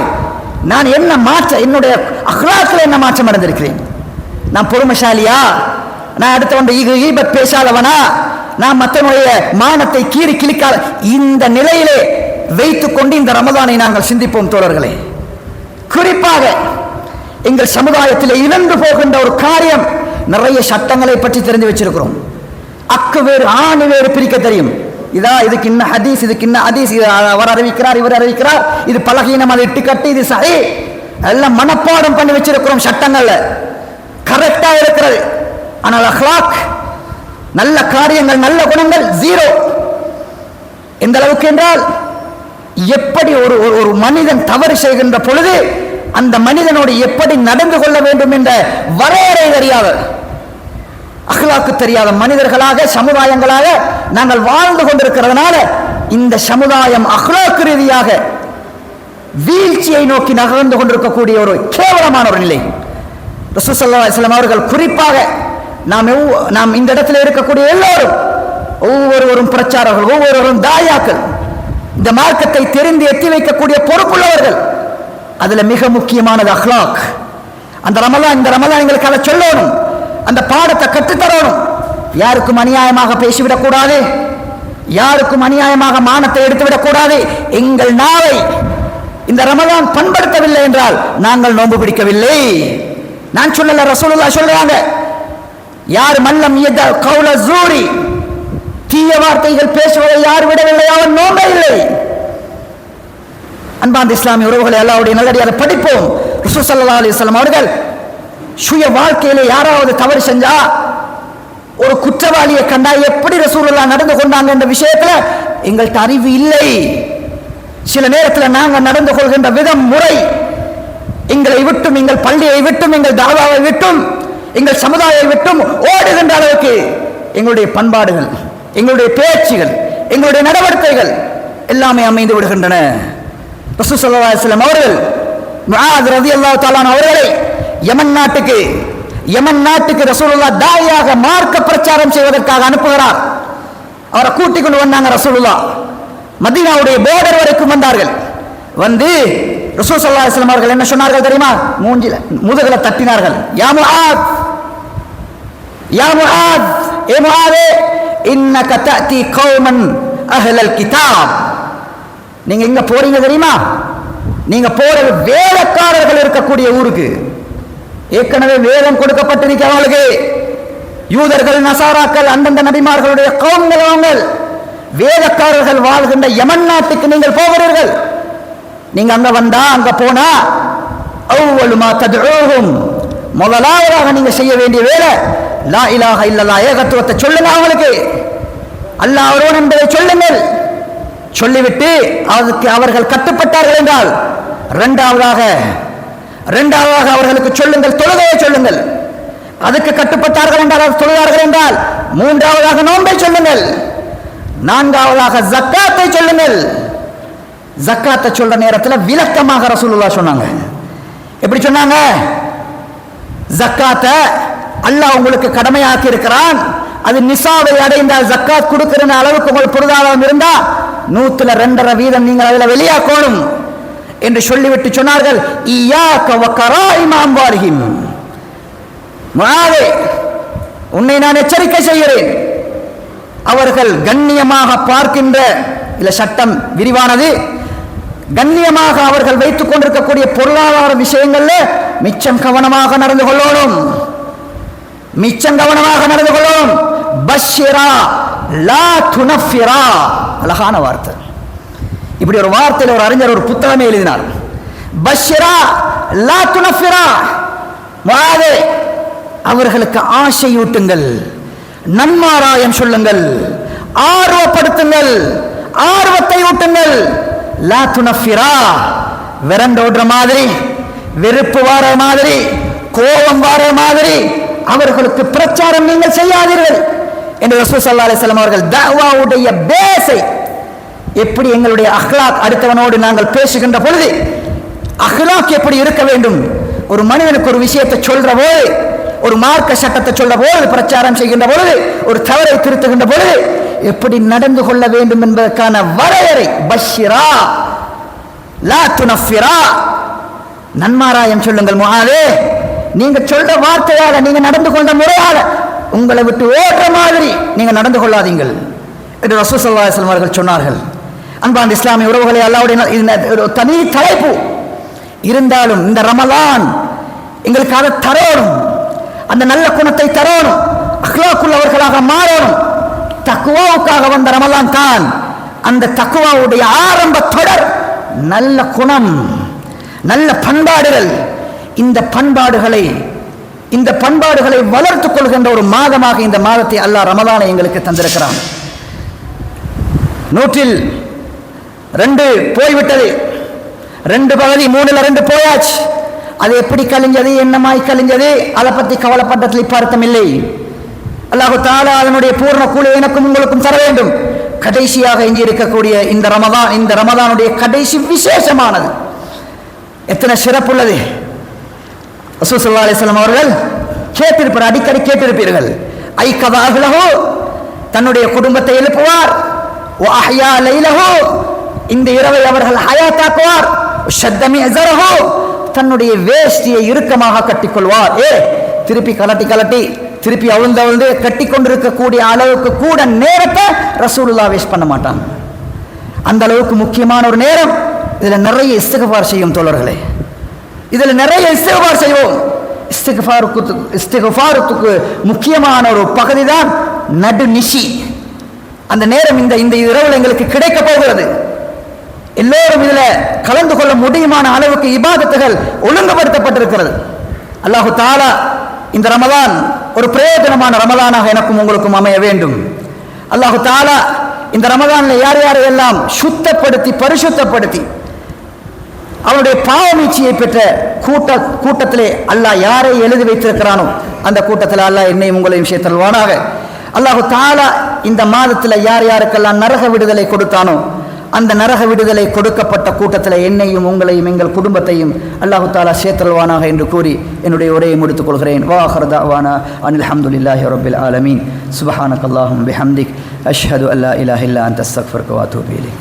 நான் என்ன மாற்றம், என்னுடைய அக்லாக்கில் என்ன மாற்றம் அடைந்திருக்கிறேன், நான் பொறுமைசாலியா, நான் அடுத்தவன் ஈபத் பேசாதவனா, நான் மற்றவனுடைய மானத்தை கீறி கிழிக்காத, இந்த நிலையிலே வைத்துக் கொண்டு இந்த ரமலானை நாங்கள் சிந்திப்போம் தோழர்களே. குறிப்பாக எங்கள் சமுதாயத்தில் இழந்து போகின்ற ஒரு காரியம், நிறைய சட்டங்களை பற்றி தெரிந்து வச்சிருக்கிறோம். அக்கு வேறு ஆணி வேறு பிரிக்க தெரியும். இதுக்கு இன்ன ஹதீஸ், இதுக்கு இன்ன ஹதீஸ், அவர் அறிவிக்கிறார், இவர் அறிவிக்கிறார், இது பலகீனம், அது இட்டு கட்டு, இது சரி, எல்லாம் மனப்பாடம் பண்ணி வச்சிருக்கிறோம். சட்டங்கள்ல கரெக்டா இருக்கிறது. ஆனால் அக்லாக், நல்ல காரியங்கள், நல்ல குணங்கள் ஜீரோ. எந்த அளவுக்கு என்றால், எப்படி ஒரு மனிதன் தவறு செய்கின்ற பொழுது அந்த மனிதனோடு எப்படி நடந்து கொள்ள வேண்டும் என்ற வரையறை தெரியாத, அக்லாக்கு தெரியாத மனிதர்களாக, சமுதாயங்களாக நாங்கள் வாழ்ந்து கொண்டிருக்கிறதுனால இந்த சமுதாயம் அக்லாக்கு ரீதியாக வீழ்ச்சியை நோக்கி நகர்ந்து கொண்டிருக்கக்கூடிய ஒரு கேவலமான ஒரு நிலை. ரசூல் ஸல்லல்லாஹு அலைஹி வஸல்லம் அவர்கள் குறிப்பாக நாம் இந்த இடத்தில் இருக்கக்கூடிய எல்லோரும், ஒவ்வொருவரும் பிரச்சாரர்கள், ஒவ்வொருவரும் தாயாக்கள், இந்த மார்க்கத்தை தெரிந்து எத்தி வைக்கக்கூடிய பொறுப்புள்ளவர்கள். அதுல மிக முக்கியமானது அக்லாக். அந்த ரமலான், இந்த ரமலான் எங்களுக்கு அதை சொல்லணும், அந்த பாடத்தை கற்றுத்தரணும். யாருக்கும் அநியாயமாக பேசிவிடக் கூடாது, யாருக்கும் அநியாயமாக மானத்தை எடுத்துவிடக் கூடாது. எங்கள் நாவை இந்த ரமலான் பண்படுத்தவில்லை என்றால் நாங்கள் நோன்பு பிடிக்கவில்லை. நான் சொல்லல, ரசூலுல்லாஹ் சொல்றாங்க, யார் மல்லம் கௌல ஜூரி, தீய வார்த்தைகள் பேசுவதை யார் விடவில்லை அவன் நோன்பே இல்லை. அன்பார்ந்த இஸ்லாமிய உறவுகளை, அல்லாஹ்வுடைய நல்லடியாரை படிப்போம். ரசூல் ஸல்லல்லாஹு அலைஹி வஸல்லம் அவர்கள் சுய வாழ்க்கையிலே யாராவது தவறு செஞ்சா, ஒரு குற்றவாளியை கண்டா எப்படி ரசூலுல்லாஹ் நடந்து கொண்டாங்க என்ற விஷயத்துல எங்கள்கிட்ட அறிவு இல்லை. சில நேரத்தில் நாங்கள் நடந்து கொள்கின்ற விதம், முறை எங்களை விட்டும், எங்கள் பள்ளியை விட்டும், எங்கள் தாவாவை விட்டும், எங்கள் சமுதாயத்தை விட்டும் ஓடுகின்ற அளவுக்கு எங்களுடைய பண்பாடுகள், எங்களுடைய பேச்சுகள், எங்களுடைய நடவடிக்கைகள் எல்லாமே அமைந்து விடுகின்றன. ரசூல் ஸல்லல்லாஹு அலைஹி வஸல்லம் அவர்கள் முஆத் ரலியல்லாஹு தஆலா அவர்களை யமன் நாட்டுக்கு ரசூலுல்லாஹ் தாயாக மார்க்க பிரச்சாரம் செய்வதற்காக அனுப்புகிறார். அவரை கூட்டிக் கொண்டு வந்தாங்க. ரசூலுல்லாஹ் மதீனாவுடைய பார்டர் வரைக்கும் வந்தார்கள். வந்து ரசூல் ஸல்லல்லாஹு அலைஹி வஸல்லம் அவர்கள் என்ன சொன்னார்கள் தெரியுமா? மூஞ்சில முதுகுல தட்டினார்கள். யா முஆத், யா முஆத், ஏ முஆதே, இன்னக தஅதி கௌமன் அஹ்லல் கிதாப். நீங்க எங்க போறீங்க தெரியுமா? நீங்க போறது வேதக்காரர்கள் இருக்கக்கூடிய ஊருக்கு. ஏற்கனவே வேதம் கொடுக்கப்பட்டிருக்க அவங்களுக்கு. யூதர்கள், நசாராக்கள், அந்தந்த நபிமார்களுடைய கவும்கள் அவங்க. வேதக்காரர்கள் வாழ்கின்ற யமன் நாட்டுக்கு நீங்கள் போகிறீர்கள். நீங்க அங்க வந்தா, அங்க போனா, அவ்வளவு மா ததுஊஹும், முதலாவதாக நீங்க செய்ய வேண்டிய வேலை லா இலாஹ இல்லல்லாஹ், ஏகத்துவத்தை சொல்லுங்க அவங்களுக்கு. அல்லாஹ் ஒருவன் என்பதை சொல்லுங்கள். சொல்லிவிட்டு அதுக்கு அவர்கள் கட்டுப்பட்டார்கள் என்றால் இரண்டாவதாக அவர்களுக்கு சொல்லுங்கள், தொழுகையை சொல்லுங்கள். அதுக்கு கட்டுப்பட்டார்கள் என்றால், தொழுதார்கள் என்றால் மூன்றாவதாக நோன்பை சொல்லுங்கள். நான்காவதாக ஜக்காத்தை சொல்லுங்கள். ஜக்காத்தை சொல்ற நேரத்தில் விளக்கமாக ரசூலுல்லாஹ் சொன்னாங்க. எப்படி சொன்னாங்க? ஜக்காத்தை அல்லாஹ் உங்களுக்கு கடமையாக்கி இருக்கிறான். அது நிசாவை அடைந்தால் ஜக்காத் கொடுக்கிற அளவுக்கு உங்கள் பொருளாதாரம் இருந்தா 102.5% நீங்கள் அதில் வெளியாக்கணும் என்று சொல்லிவிட்டு சொன்னார்கள், இய்யாக வ கராயிம அம்வாலிஹிம், முஆதே, உன்னை நான் எச்சரிக்கை செய்கிறேன். அவர்கள் கண்ணியமாக பார்க்கின்ற இல்ல சட்டம் விரிவானது. கண்ணியமாக அவர்கள் வைத்துக் கொண்டிருக்கக்கூடிய பொருளாதார விஷயங்கள்ல மிச்சம் கவனமாக நடந்து கொள்ளணும். பஷ்ஷிரா லா துனஃபிரா, அழகான வார்த்தை. இப்படி ஒரு வார்த்தையில் ஒரு அறிஞர் ஒரு புத்தகமே எழுதினார். பஷ்ஷிரா லா துனஃபிரா, முஆதே அவர்களுக்கு ஆசையூட்டுங்கள், நன்மாராயம் சொல்லுங்கள், ஆர்வப்படுத்துங்கள், ஆர்வத்தை ஊட்டுங்கள். லா துனஃபிரா, விரண்டோடுற மாதிரி, வெறுப்பு வார மாதிரி, கோபம் வார மாதிரி அவர்களுக்கு பிரச்சாரம் நீங்கள் செய்யாதீர்கள் என்று ரசூல் ஸல்லல்லாஹு அலைஹி வஸல்லம் அவர்கள் தஅவாவுடைய பேஸை எப்படி எங்களுடைய அஹ்லாக், அடுத்தவனோடு நாங்கள் பேசுகின்ற பொழுது அஹ்லாக் எப்படி இருக்க வேண்டும், ஒரு மனிதனுக்கு ஒரு விஷயத்தை சொல்ற போது, ஒரு மார்க்க சட்டத்தை சொல்ற போது, பிரச்சாரம் செய்கின்ற பொழுது, ஒரு தவறை திருத்துகின்ற பொழுது எப்படி நடந்து கொள்ள வேண்டும் என்பதற்கான வரையறை. பஷ்ஷிரா லா துனஃபிரா, நன்மாராயம் சொல்லுங்கள். முஆதே, நீங்க சொல்ற வார்த்தையாக, நீங்க நடந்து கொண்ட முறையாக உங்களை விட்டு ஓடுற மாதிரி நீங்க நடந்து கொள்ளாதீங்கள் என்று ரசூல் ஸல்லல்லாஹு அலைஹி வஸல்லம் அவர்கள் சொன்னார்கள். அன்பான இஸ்லாமிய உறவுகளை, அல்லாஹ்வுடைய தனி தலைப்பு இருந்தாலும் இந்த ரமலான் எங்களுக்கு அதை தரணும், அந்த நல்ல குணத்தை தரணும், அக்லாக்குள்ளவர்களாக மாறணும். தக்வாவுக்காக வந்த ரமலான் தான். அந்த தக்வாவுடைய ஆரம்ப தொடர் நல்ல குணம், நல்ல பண்பாடுகள். இந்த பண்பாடுகளை வளர்த்துக் கொள்கின்ற ஒரு மாதமாக இந்த மாதத்தை அல்லாஹ் ரமலானை எங்களுக்கு தந்திருக்கிறான். 100ல் 2 போய்விட்டது, 2 பகுதி 3ல் 2 போயாச்சு. அது எப்படி கழிஞ்சது, என்னமாய் கழிஞ்சது, அதை பற்றி கவலைப்பட்டதில் அர்த்தம் இல்லை. அல்லாஹ் தஆலா அதனுடைய பூர்ண கூலி எனக்கும் உங்களுக்கும் தர வேண்டும். கடைசியாக இங்கே இருக்கக்கூடிய இந்த ரமதானுடைய கடைசி விசேஷமானது, எத்தனை சிறப்புள்ளது. ரசூல் ஸல்லல்லாஹு அலைஹி வஸல்லம் அவர்கள் கேட்டிருப்பார், அடிக்கடி கேட்டிருப்பீர்கள். ஐகதாஹுலஹு, தன்னுடைய குடும்பத்தை எழுப்புவார். வ அஹ்யா லைலஹு, இந்த இரவை அவர்கள் ஹயாத்தாக்குவார். ஷத்த மிஅஸரஹு, தன்னுடைய வேஷ்டியை இறுக்கமாக கட்டிக்கொள்வார். திருப்பி கலட்டி திருப்பி அவிழ்ந்து கட்டி கொண்டிருக்கக்கூடிய அளவுக்கு கூட நேரத்தை ரசூலுல்லாஹ் வேஸ்ட் பண்ண மாட்டாங்க. அந்த அளவுக்கு முக்கியமான ஒரு நேரம். இதுல நிறைய இஸ்திக்ஃபார் செய்யும் தோழர்களே, இதுல நிறைய இஸ்திக்ஃபார் செய்வோம். இஸ்திக்ஃபாருக்கு முக்கியமான ஒரு பகுதி தான் நடுநிசி. அந்த நேரம் இந்த இரவில் எங்களுக்கு கிடைக்க போகிறது. எல்லோரும் இதுல கலந்து கொள்ள முடியுமான அளவுக்கு இபாதத்துகள் ஒழுங்குபடுத்தப்பட்டிருக்கிறது. அல்லாஹு தஆலா இந்த ரமலான் ஒரு பிரயோஜனமான ரமலானாக எனக்கும் உங்களுக்கும் அமைய வேண்டும். அல்லாஹு தஆலா இந்த ரமலானில் யாரையெல்லாம் சுத்தப்படுத்தி பரிசுத்தப்படுத்தி அவனுடைய பாவமீட்சியை பெற்ற கூட்டத்திலே அல்லாஹ் யாரை எழுதி வைத்திருக்கிறானோ அந்த கூட்டத்தில் அல்லாஹ் என்னையும் உங்களையும் சேர்த்தல்வானாக. அல்லாஹு தஆலா இந்த மாதத்தில் யாருக்கெல்லாம் நரக விடுதலை கொடுத்தானோ அந்த நரக விடுதலை கொடுக்கப்பட்ட கூட்டத்தில் என்னையும் உங்களையும் எங்கள் குடும்பத்தையும் அல்லாஹு தஆலா சேர்த்தல்வானாக என்று கூறி என்னுடைய உரையை முடித்துக் கொள்கிறேன். வாஹிரு தஅவானா அனில் ஹம்துலில்லாஹி ரப்பில் ஆலமீன். சுப்ஹானக்கல்லாஹும்ம பிஹம்திக் அஷ்ஹது அல்லா இலாஹா இல்லா அன்த அஸ்தக்ஃபிருக வ அத்தூபு இலைக்.